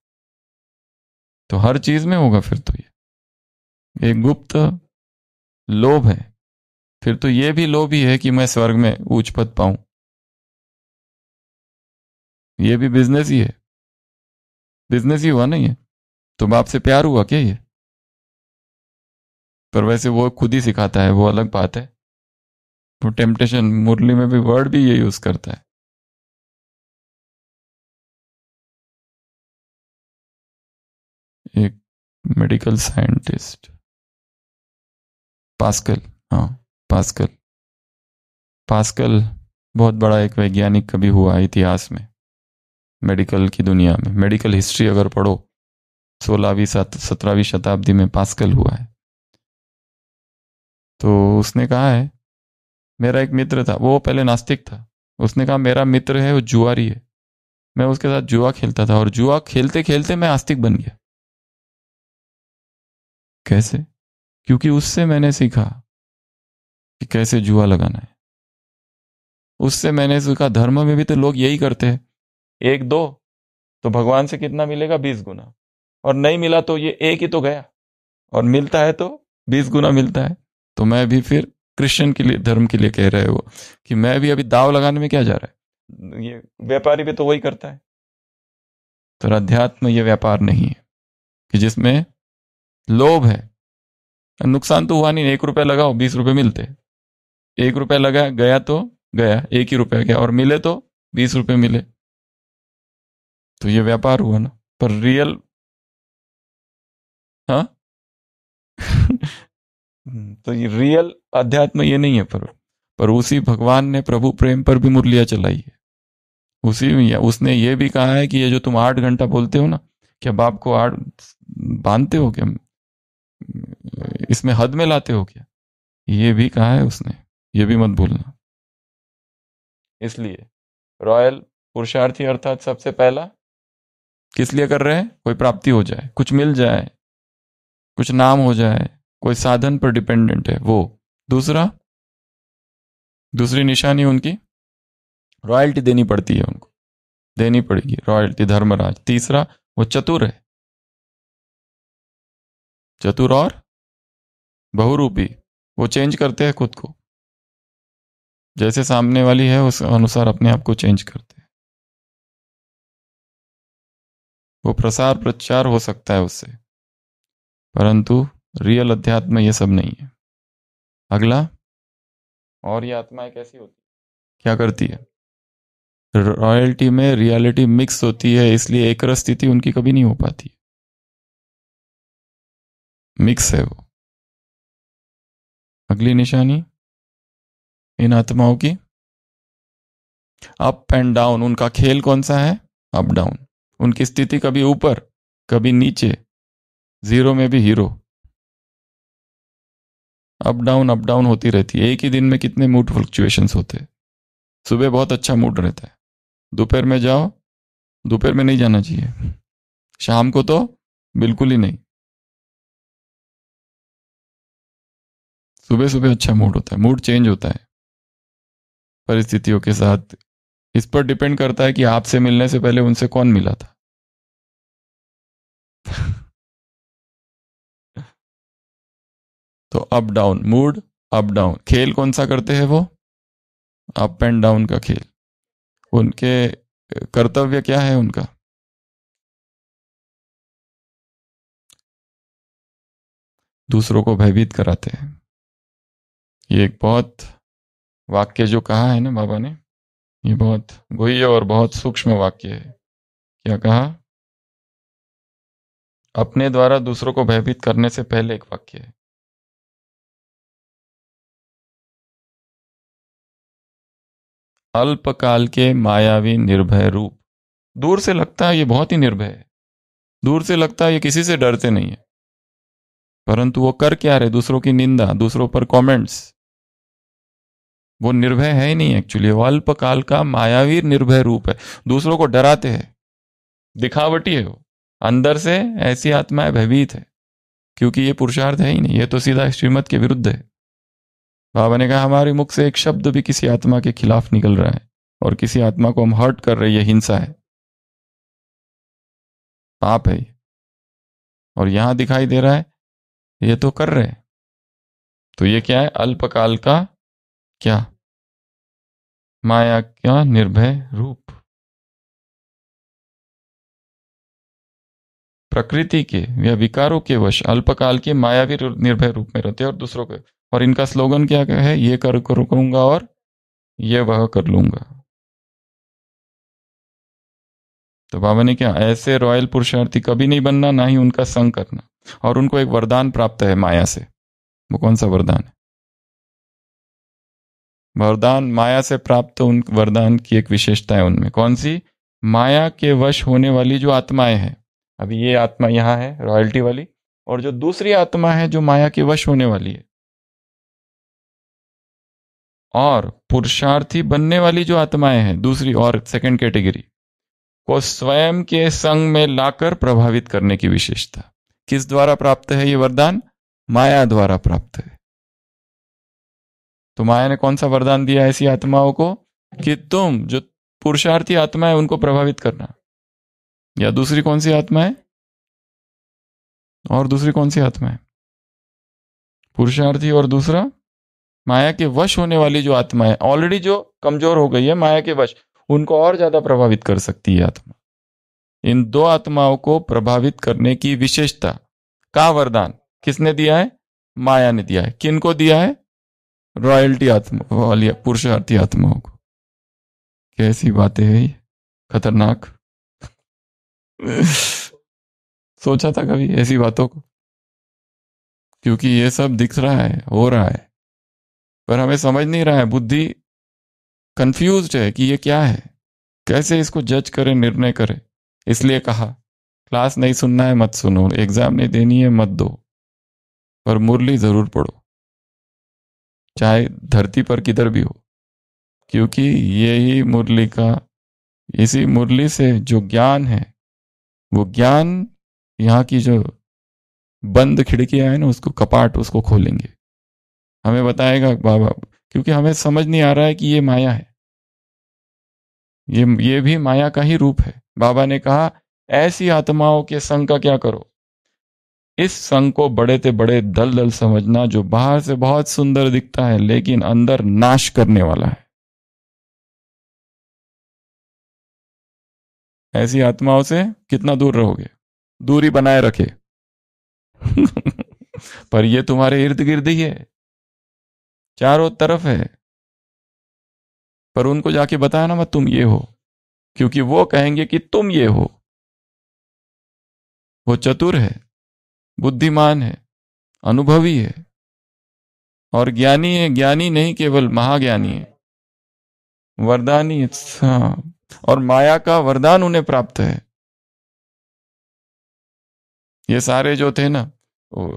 तो हर चीज में होगा फिर तो ये एक गुप्त लोभ है। फिर तो ये भी लोभ ही है कि मैं स्वर्ग में उच्च पद पाऊं। ये भी बिजनेस ही है, बिजनेस ही हुआ ना ये। तो बाप से प्यार हुआ क्या ये? पर वैसे वो खुद ही सिखाता है, वो अलग बात है। वो टेम्पटेशन मुरली में भी वर्ड भी ये यूज करता है। एक मेडिकल साइंटिस्ट पास्कल, हाँ पास्कल, पास्कल बहुत बड़ा एक वैज्ञानिक कभी हुआ इतिहास में, मेडिकल की दुनिया में। मेडिकल हिस्ट्री अगर पढ़ो, 16वीं 17वीं शताब्दी में पास्कल हुआ है। तो उसने कहा है, मेरा एक मित्र था, वो पहले नास्तिक था। उसने कहा मेरा मित्र है वो जुआरी है, मैं उसके साथ जुआ खेलता था और जुआ खेलते खेलते मैं आस्तिक बन गया। कैसे? क्योंकि उससे मैंने सीखा कि कैसे जुआ लगाना है। उससे मैंने सीखा धर्म में भी तो लोग यही करते हैं, 1 2 तो भगवान से कितना मिलेगा? 20 गुना, और नहीं मिला तो ये 1 ही तो गया, और मिलता है तो 20 गुना मिलता है। तो मैं भी फिर क्रिश्चियन के लिए, धर्म के लिए कह रहे हो कि मैं भी अभी दाव लगाने में क्या जा रहा है? ये व्यापारी भी तो वही करता है। तो अध्यात्म ये व्यापार नहीं है कि जिसमें लोभ है। नुकसान तो हुआ नहीं, 1 रुपया लगाओ 20 रुपए मिलते। 1 रुपया लगा गया तो गया, 1 ही रुपया गया, और मिले तो 20 रुपए मिले। तो ये व्यापार हुआ ना। पर रियल, हाँ तो ये रियल अध्यात्म ये नहीं है, पर उसी भगवान ने प्रभु प्रेम पर भी मुरलियां चलाई है। उसी में उसने ये भी कहा है कि ये जो तुम 8 घंटा बोलते हो ना, क्या बाप को 8 बांधते हो क्या, इसमें हद में लाते हो क्या, ये भी कहा है उसने, ये भी मत भूलना। इसलिए रॉयल पुरुषार्थी अर्थात सबसे पहला किस लिए कर रहे हैं, कोई प्राप्ति हो जाए, कुछ मिल जाए, कुछ नाम हो जाए, कोई साधन पर डिपेंडेंट है वो। दूसरा, दूसरी निशानी उनकी रॉयल्टी देनी पड़ती है, उनको देनी पड़ेगी रॉयल्टी, धर्मराज। तीसरा, वो चतुर है, चतुर और बहुरूपी, वो चेंज करते हैं खुद को, जैसे सामने वाली है उस अनुसार अपने आप को चेंज करते हैं। वो प्रसार प्रचार हो सकता है उससे, परंतु रियल अध्यात्म ये सब नहीं है। अगला, और ये आत्माएं कैसी होती, क्या करती है, रॉयल्टी में रियलिटी मिक्स होती है, इसलिए एक रस स्थिति उनकी कभी नहीं हो पाती, मिक्स है वो। अगली निशानी इन आत्माओं की अप एंड डाउन, उनका खेल कौन सा है, अप डाउन। उनकी स्थिति कभी ऊपर कभी नीचे, जीरो में भी हीरो, अप डाउन होती रहती है। एक ही दिन में कितने मूड फ्लक्चुएशंस होते हैं। सुबह बहुत अच्छा मूड रहता है, दोपहर में जाओ, दोपहर में नहीं जाना चाहिए, शाम को तो बिल्कुल ही नहीं, सुबह सुबह अच्छा मूड होता है, मूड चेंज होता है परिस्थितियों के साथ। इस पर डिपेंड करता है कि आपसे मिलने से पहले उनसे कौन मिला था। तो up down, mood up down, खेल कौन सा करते हैं वो, अप एंड डाउन का खेल। उनके कर्तव्य क्या है उनका, दूसरों को भयभीत कराते हैं। ये एक बहुत वाक्य जो कहा है ना बाबा ने, ये बहुत गुह्य और बहुत सूक्ष्म वाक्य है। क्या कहा, अपने द्वारा दूसरों को भयभीत करने से पहले एक वाक्य है, अल्पकाल के मायावी निर्भय रूप। दूर से लगता है ये बहुत ही निर्भय है, दूर से लगता है ये किसी से डरते नहीं है, परंतु वो कर क्या रहे, दूसरों की निंदा, दूसरों पर कमेंट्स, वो निर्भय है ही नहीं एक्चुअली। वो अल्पकाल का मायावी निर्भय रूप है, दूसरों को डराते हैं, दिखावटी है वो, अंदर से ऐसी आत्माएं भयभीत है, क्योंकि ये पुरुषार्थ है ही नहीं, ये तो सीधा श्रीमत के विरुद्ध है। बाबा ने कहा हमारे मुख से एक शब्द भी किसी आत्मा के खिलाफ निकल रहा है और किसी आत्मा को हम हर्ट कर रहे हैं, ये हिंसा है, पाप है ये। और यहां दिखाई दे रहा है ये तो कर रहे हैं, तो ये क्या है, अल्पकाल का क्या, माया क्या निर्भय रूप। प्रकृति के या विकारों के वश अल्पकाल के मायावी निर्भय रूप में रहते हैं और दूसरों के, और इनका स्लोगन क्या है, ये करूंगा और ये वह कर लूंगा। तो बाबा ने क्या, ऐसे रॉयल पुरुषार्थी कभी नहीं बनना, ना ही उनका संग करना। और उनको एक वरदान प्राप्त है माया से। वो कौन सा वरदान है, वरदान माया से प्राप्त, उन वरदान की एक विशेषता है उनमें, कौन सी, माया के वश होने वाली जो आत्माएं हैं। अभी ये आत्मा यहां है रॉयल्टी वाली, और जो दूसरी आत्मा है जो माया के वश होने वाली है, और पुरुषार्थी बनने वाली जो आत्माएं हैं दूसरी और सेकंड कैटेगरी को स्वयं के संग में लाकर प्रभावित करने की विशेषता। किस द्वारा प्राप्त है ये वरदान, माया द्वारा प्राप्त है। तो माया ने कौन सा वरदान दिया ऐसी आत्माओं को, कि तुम जो पुरुषार्थी आत्मा है उनको प्रभावित करना। या दूसरी कौन सी आत्मा है, और दूसरी कौन सी आत्मा है, पुरुषार्थी, और दूसरा माया के वश होने वाली जो आत्मा है, ऑलरेडी जो कमजोर हो गई है माया के वश, उनको और ज्यादा प्रभावित कर सकती है आत्मा। इन दो आत्माओं को प्रभावित करने की विशेषता का वरदान किसने दिया है, माया ने दिया है। किन को दिया है, रॉयल्टी आत्मा वाली पुरुषार्थी आत्माओं को। कैसी बातें है ये, खतरनाक। सोचा था कभी ऐसी बातों को? क्योंकि ये सब दिख रहा है, हो रहा है, पर हमें समझ नहीं रहा है। बुद्धि कंफ्यूज्ड है कि ये क्या है, कैसे इसको जज करे, निर्णय करे। इसलिए कहा क्लास नहीं सुनना है मत सुनो, एग्जाम नहीं देनी है मत दो, पर मुरली जरूर पढ़ो, चाहे धरती पर किधर भी हो। क्योंकि यही मुरली का, इसी मुरली से जो ज्ञान है, वो ज्ञान यहाँ की जो बंद खिड़कियां है ना, उसको कपाट उसको खोलेंगे, हमें बताएगा बाबा। क्योंकि हमें समझ नहीं आ रहा है कि ये माया है, ये भी माया का ही रूप है। बाबा ने कहा ऐसी आत्माओं के संग का क्या करो, इस संग को बड़े ते बड़े दल दल समझना, जो बाहर से बहुत सुंदर दिखता है लेकिन अंदर नाश करने वाला है। ऐसी आत्माओं से कितना दूर रहोगे, दूरी बनाए रखे। पर ये तुम्हारे इर्द गिर्द ही है, चारों तरफ है। पर उनको जाके बताया ना मत तुम ये हो, क्योंकि वो कहेंगे कि तुम ये हो। वो चतुर है, बुद्धिमान है, अनुभवी है और ज्ञानी है। ज्ञानी नहीं केवल महाज्ञानी है, वरदानी है। हाँ, और माया का वरदान उन्हें प्राप्त है। ये सारे जो थे ना,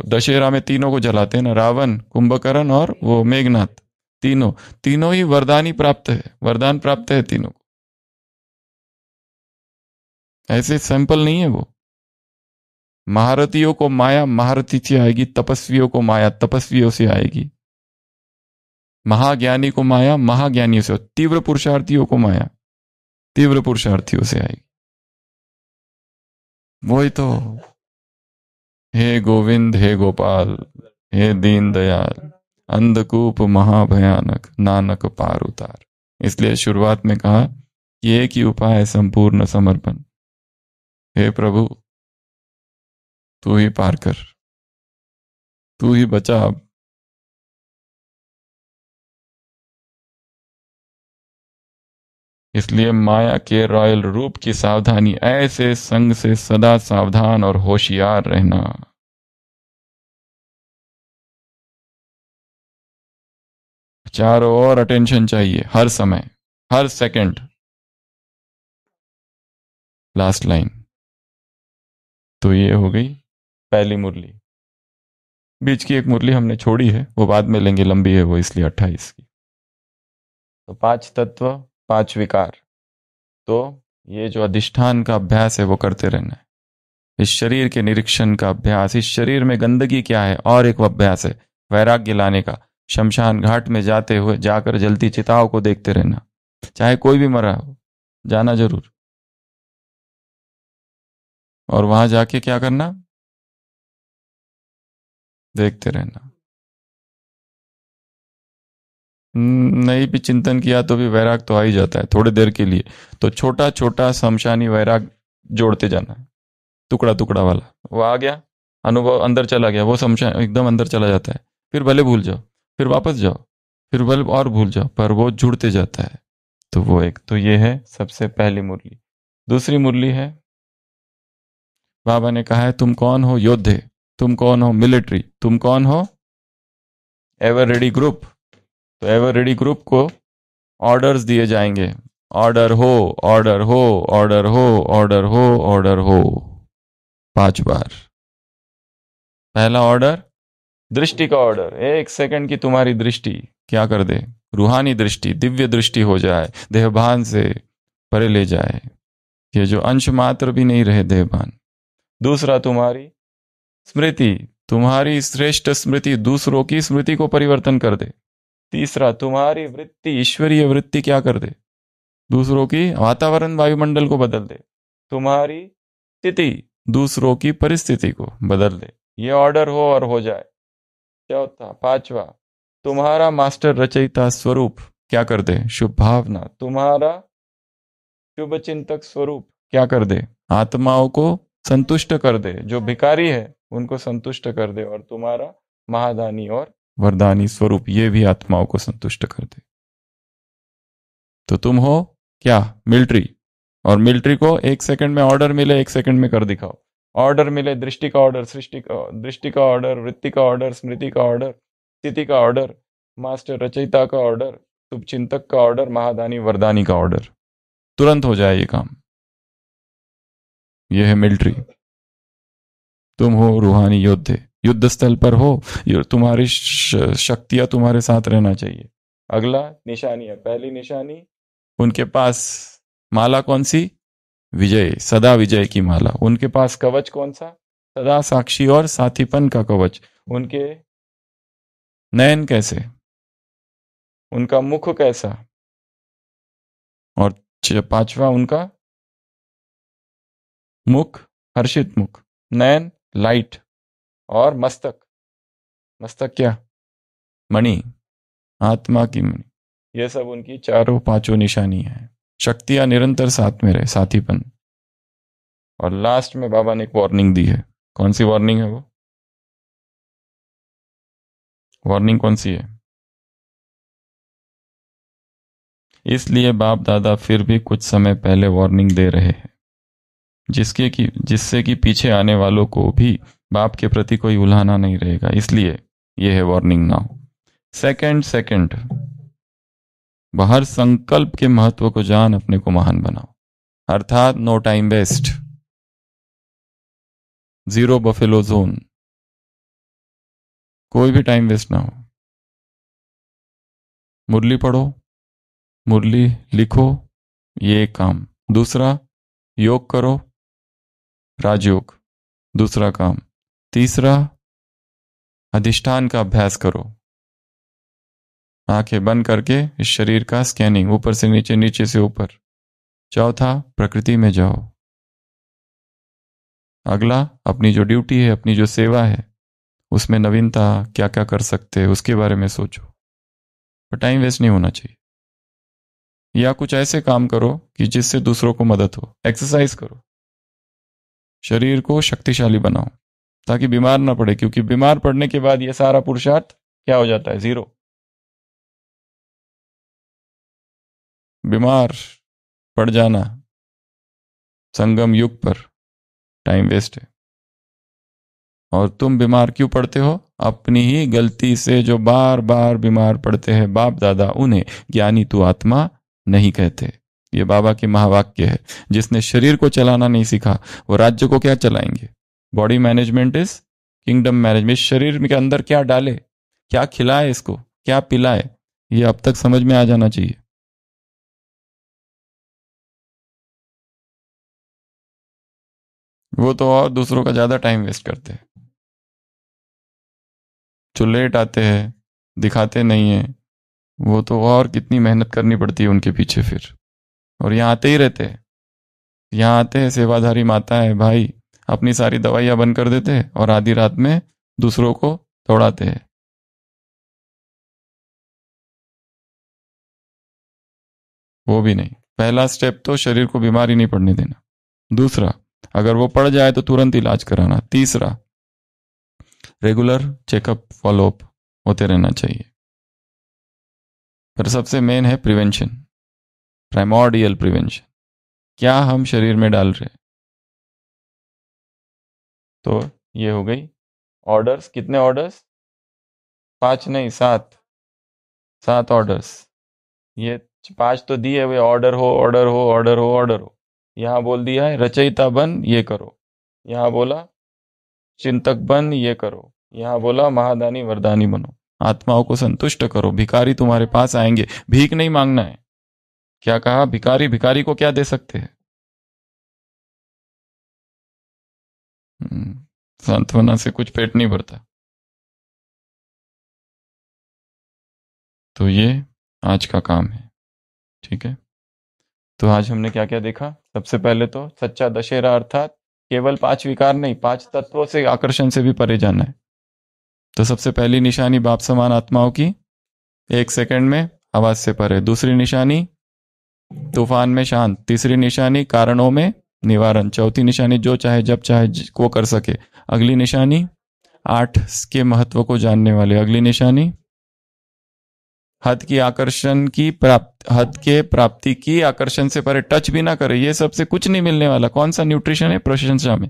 दशहरा में तीनों को जलाते हैं ना, रावण, कुंभकर्ण और वो मेघनाथ, तीनों ही वरदान ही प्राप्त है, वरदान प्राप्त है तीनों को। ऐसे सैंपल नहीं है वो। महारथियों को माया महारथी से आएगी, तपस्वियों को माया तपस्वियों से आएगी, महाज्ञानी को माया महाज्ञानियों से, तीव्र पुरुषार्थियों को माया तीव्र पुरुषार्थियों से आएगी। वही तो, हे गोविंद, हे गोपाल, हे दीन दयाल, अंधकूप महाभयानक, नानक पार उतार। इसलिए शुरुआत में कहा कि एक ही उपाय है, संपूर्ण समर्पण। हे प्रभु तू ही पार कर, तू ही बचा। अब इसलिए माया के रॉयल रूप की सावधानी, ऐसे संग से सदा सावधान और होशियार रहना। चारों ओर अटेंशन चाहिए, हर समय, हर सेकंड। लास्ट लाइन तो ये हो गई पहली मुरली। बीच की एक मुरली हमने छोड़ी है, वो बाद में लेंगे, लंबी है वो, इसलिए 28 की। तो 5 तत्व 5 विकार, तो ये जो अधिष्ठान का अभ्यास है वो करते रहना है। इस शरीर के निरीक्षण का अभ्यास, इस शरीर में गंदगी क्या है, और एक अभ्यास है वैराग्य लाने का। शमशान घाट में जाते हुए जाकर जलती चिताओं को देखते रहना, चाहे कोई भी मरा हो, जाना जरूर। और वहां जाके क्या करना, देखते रहना। नहीं भी चिंतन किया तो भी वैराग तो आ ही जाता है थोड़ी देर के लिए। तो छोटा छोटा शमशानी वैराग जोड़ते जाना है, टुकड़ा टुकड़ा वाला। वो आ गया, अनुभव अंदर चला गया, वो शमशान एकदम अंदर चला जाता है। फिर भले भूल जाओ, फिर वापस जाओ, फिर भले और भूल जाओ, पर वो जुड़ते जाता है। तो वो एक, तो ये है सबसे पहली मुरली। दूसरी मुरली है, बाबा ने कहा है तुम कौन हो योद्धे, तुम कौन हो मिलिट्री, तुम कौन हो एवर रेडी ग्रुप। तो एवर रेडी ग्रुप को ऑर्डर्स दिए जाएंगे, ऑर्डर हो, ऑर्डर हो, ऑर्डर हो, ऑर्डर हो, ऑर्डर हो, 5 बार। पहला ऑर्डर दृष्टि का ऑर्डर, 1 सेकंड की तुम्हारी दृष्टि क्या कर दे, रूहानी दृष्टि, दिव्य दृष्टि हो जाए, देहभान से परे ले जाए, ये जो अंश मात्र भी नहीं रहे देहभान। दूसरा तुम्हारी स्मृति, तुम्हारी श्रेष्ठ स्मृति दूसरों की स्मृति को परिवर्तन कर दे। तीसरा तुम्हारी वृत्ति, ईश्वरीय वृत्ति क्या कर दे, दूसरों की वातावरण वायुमंडल को बदल दे। तुम्हारी स्थिति दूसरों की परिस्थिति को बदल दे। ये ऑर्डर हो और हो जाए। चौथा, 5वां, तुम्हारा मास्टर रचयिता स्वरूप क्या कर दे, शुभ भावना, तुम्हारा शुभ चिंतक स्वरूप क्या कर दे, आत्माओं को संतुष्ट कर दे, जो भिखारी है उनको संतुष्ट कर दे, और तुम्हारा महादानी और वरदानी स्वरूप ये भी आत्माओं को संतुष्ट कर दे। तो तुम हो क्या, मिलिट्री। और मिलिट्री को 1 सेकंड में ऑर्डर मिले, 1 सेकंड में कर दिखाओ। ऑर्डर मिले, दृष्टि का ऑर्डर, दृष्टि का ऑर्डर, वृत्ति का ऑर्डर, स्मृति का ऑर्डर, स्थिति का ऑर्डर, मास्टर रचयिता का ऑर्डर, शुभचिंतक का ऑर्डर, महादानी वरदानी का ऑर्डर, तुरंत हो जाए ये काम। यह है मिलिट्री। तुम हो रूहानी योद्धे, युद्ध स्थल पर हो, तुम्हारी शक्तियां तुम्हारे साथ रहना चाहिए। अगला निशानी है, पहली निशानी उनके पास माला कौन सी? विजय, सदा विजय की माला। उनके पास कवच कौन सा? सदा साक्षी और साथीपन का कवच। उनके नयन कैसे? उनका मुख कैसा? और पांचवा उनका मुख हर्षित मुख, नयन लाइट, और मस्तक, मस्तक क्या? मणि, आत्मा की मणि। ये सब उनकी चारों पांचों निशानी है। शक्तियां निरंतर साथ में रहे, साथीपन। और लास्ट में बाबा ने एक वार्निंग दी है। कौन सी वार्निंग है वो? वार्निंग कौन सी है? इसलिए बाप दादा फिर भी कुछ समय पहले वार्निंग दे रहे हैं, जिससे कि पीछे आने वालों को भी बाप के प्रति कोई उल्हाना नहीं रहेगा। इसलिए यह है वार्निंग नाउ। सेकंड बाहर संकल्प के महत्व को जान, अपने को महान बनाओ। अर्थात no time waste, zero buffalo zone, कोई भी टाइम वेस्ट ना हो। मुरली पढ़ो, मुरली लिखो, ये एक काम। दूसरा, योग करो, राजयोग, दूसरा काम। तीसरा, अधिष्ठान का अभ्यास करो, आंखें बंद करके इस शरीर का स्कैनिंग, ऊपर से नीचे, नीचे से ऊपर। चौथा, प्रकृति में जाओ। अगला, अपनी जो ड्यूटी है, अपनी जो सेवा है, उसमें नवीनता क्या क्या कर सकते हैं उसके बारे में सोचो। पर टाइम वेस्ट नहीं होना चाहिए। या कुछ ऐसे काम करो कि जिससे दूसरों को मदद हो। एक्सरसाइज करो, शरीर को शक्तिशाली बनाओ ताकि बीमार ना पड़े, क्योंकि बीमार पड़ने के बाद यह सारा पुरुषार्थ क्या हो जाता है? जीरो। बीमार पड़ जाना संगम युग पर टाइम वेस्ट है। और तुम बीमार क्यों पड़ते हो? अपनी ही गलती से। जो बार बार बीमार पड़ते हैं बाप दादा, उन्हें ज्ञानी तू आत्मा नहीं कहते। ये बाबा की महावाक्य है। जिसने शरीर को चलाना नहीं सीखा वो राज्य को क्या चलाएंगे? Body management is kingdom management. शरीर के अंदर क्या डाले, क्या खिलाए, इसको क्या पिलाए, ये अब तक समझ में आ जाना चाहिए। वो तो और दूसरों का ज्यादा टाइम वेस्ट करते हैं। जो लेट आते हैं, दिखाते नहीं है, वो तो और कितनी मेहनत करनी पड़ती है उनके पीछे फिर। और यहाँ आते ही रहते हैं। यहाँ आते हैं सेवाधारी माता है भाई, अपनी सारी दवाइयां बंद कर देते हैं और आधी रात में दूसरों को दौड़ाते हैं। वो भी नहीं। पहला स्टेप तो शरीर को बीमारी नहीं पड़ने देना। दूसरा, अगर वो पड़ जाए तो तुरंत इलाज कराना। तीसरा, रेगुलर चेकअप फॉलोअप होते रहना चाहिए। पर सबसे मेन है प्रिवेंशन, प्राइमोर्डियल प्रिवेंशन। क्या हम शरीर में डाल रहे? तो ये हो गई ऑर्डर्स। कितने ऑर्डर्स? 5 नहीं, 7 ऑर्डर्स। ये 5 तो दिए हुए, ऑर्डर हो, ऑर्डर हो, ऑर्डर हो, ऑर्डर हो। यहां बोल दिया है रचयिता बन, ये करो। यहां बोला चिंतक बन, ये करो। यहां बोला महादानी वरदानी बनो। आत्माओं को संतुष्ट करो। भिखारी तुम्हारे पास आएंगे, भीख नहीं मांगना है। क्या कहा? भिखारी को क्या दे सकते हैं? सांत्वना से कुछ पेट नहीं भरता। तो ये आज का काम है, ठीक है। तो आज हमने क्या क्या देखा? सबसे पहले तो सच्चा दशहरा, अर्थात केवल 5 विकार नहीं, 5 तत्वों से, आकर्षण से भी परे जाना है। तो सबसे पहली निशानी बाप समान आत्माओं की, 1 सेकंड में आवाज से परे। दूसरी निशानी तूफान में शांत। तीसरी निशानी कारणों में निवारण। चौथी निशानी जो चाहे जब चाहे को कर सके। अगली निशानी 8 के महत्व को जानने वाले। अगली निशानी हद की आकर्षण की हद के प्राप्ति की, आकर्षण से परे टच भी ना करे। ये सबसे कुछ नहीं मिलने वाला। कौन सा न्यूट्रिशन है? प्रशंसा में।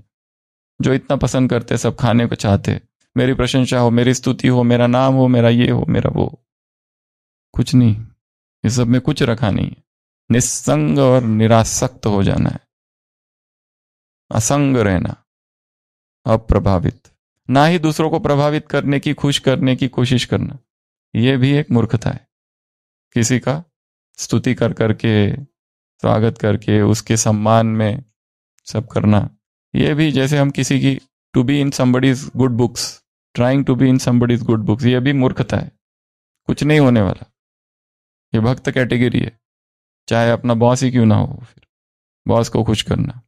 जो इतना पसंद करते, सब खाने को चाहते, मेरी प्रशंसा हो, मेरी स्तुति हो, मेरा नाम हो, मेरा ये हो, मेरा वो, कुछ नहीं, इस सब में कुछ रखा नहीं है। निस्संग और निरासक्त हो जाना है, असंग रहना, अप्रभावित, ना ही दूसरों को प्रभावित करने की, खुश करने की कोशिश करना, यह भी एक मूर्खता है। किसी का स्तुति कर करके, स्वागत करके, उसके सम्मान में सब करना, यह भी जैसे हम किसी की to be in somebody's good books, trying to be in somebody's good books, यह भी मूर्खता है, कुछ नहीं होने वाला। ये भक्त कैटेगरी है, चाहे अपना बॉस ही क्यों ना हो, फिर बॉस को खुश करना,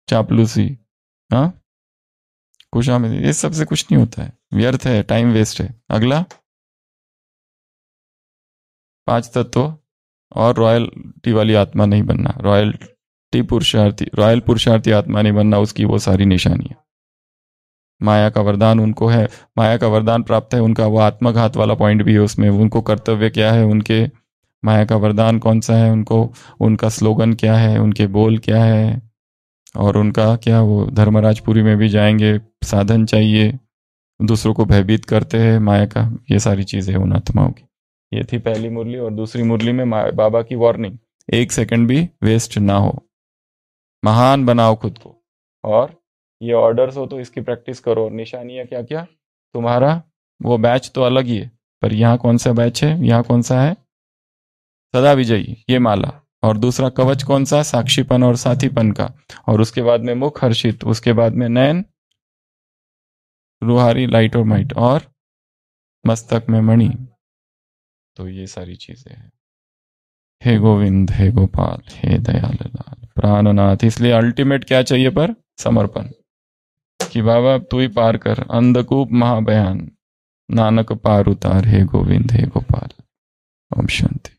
चापलूसी, हाँ, खुशामदी, इस सब से कुछ नहीं होता है, व्यर्थ है, टाइम वेस्ट है। अगला 5 तत्व और रॉयल्टी वाली आत्मा नहीं बनना, रॉयल पुरुषार्थी आत्मा नहीं बनना, उसकी वो सारी निशानियां। माया का वरदान उनको है, माया का वरदान प्राप्त है, उनका वो आत्मघात वाला पॉइंट भी है उसमें, उनको कर्तव्य क्या है, उनके माया का वरदान कौन सा है, उनको उनका स्लोगन क्या है, उनके बोल क्या है, और उनका क्या, वो धर्मराजपुरी में भी जाएंगे, साधन चाहिए, दूसरों को भयभीत करते हैं माया का, ये सारी चीजें उन आत्माओं की। ये थी पहली मुरली, और दूसरी मुरली में बाबा की वार्निंग, 1 सेकंड भी वेस्ट ना हो, महान बनाओ खुद को, और ये ऑर्डर्स हो तो इसकी प्रैक्टिस करो। और निशानियां क्या क्या, तुम्हारा वो बैच तो अलग ही है, पर यहाँ कौन सा बैच है, यहाँ कौन सा है, सदा विजयी, ये माला, और दूसरा कवच कौन सा, साक्षीपन और साथीपन का, और उसके बाद में मुख हर्षित, उसके बाद में नयन रुहारी, लाइट और माइट, और मस्तक में मणि। तो ये सारी चीजें हैं। हे गोविंद, हे गोपाल, हे दयाल लाल प्राणनाथ। इसलिए अल्टीमेट क्या चाहिए, पर समर्पण, कि बाबा तू ही पार कर, अंधकूप महाभयान, नानक पार उतार, हे गोविंद, हे गोपाल। ओम शांति।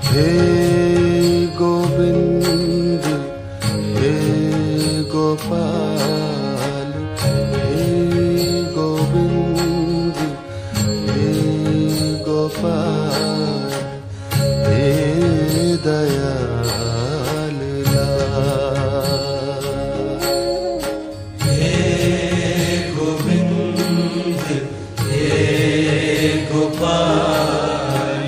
हे गोविंद, हे गोपाल, हे गोविंद, हे गोपाल, हे दयाल लाल। हे गोविंद, हे गोपाल,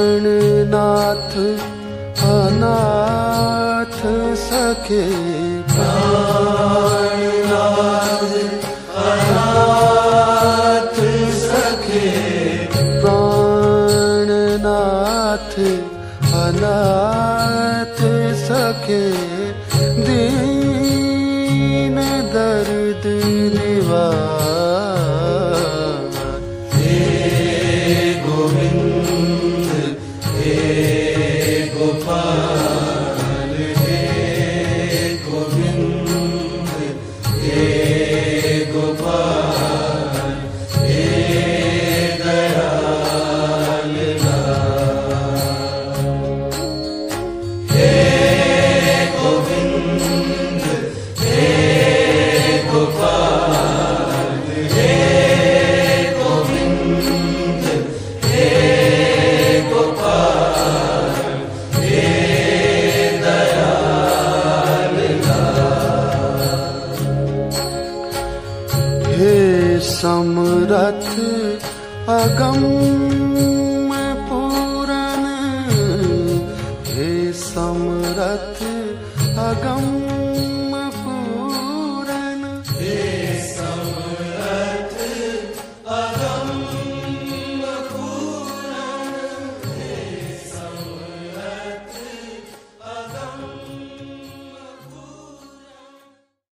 प्राणनाथ अनाथ सखे, प्राणनाथ अनाथ सखे, प्राणनाथ अनाथ सखे, दीन दर्द निवार। समरथ अगम पूरन, हे समरथ अगम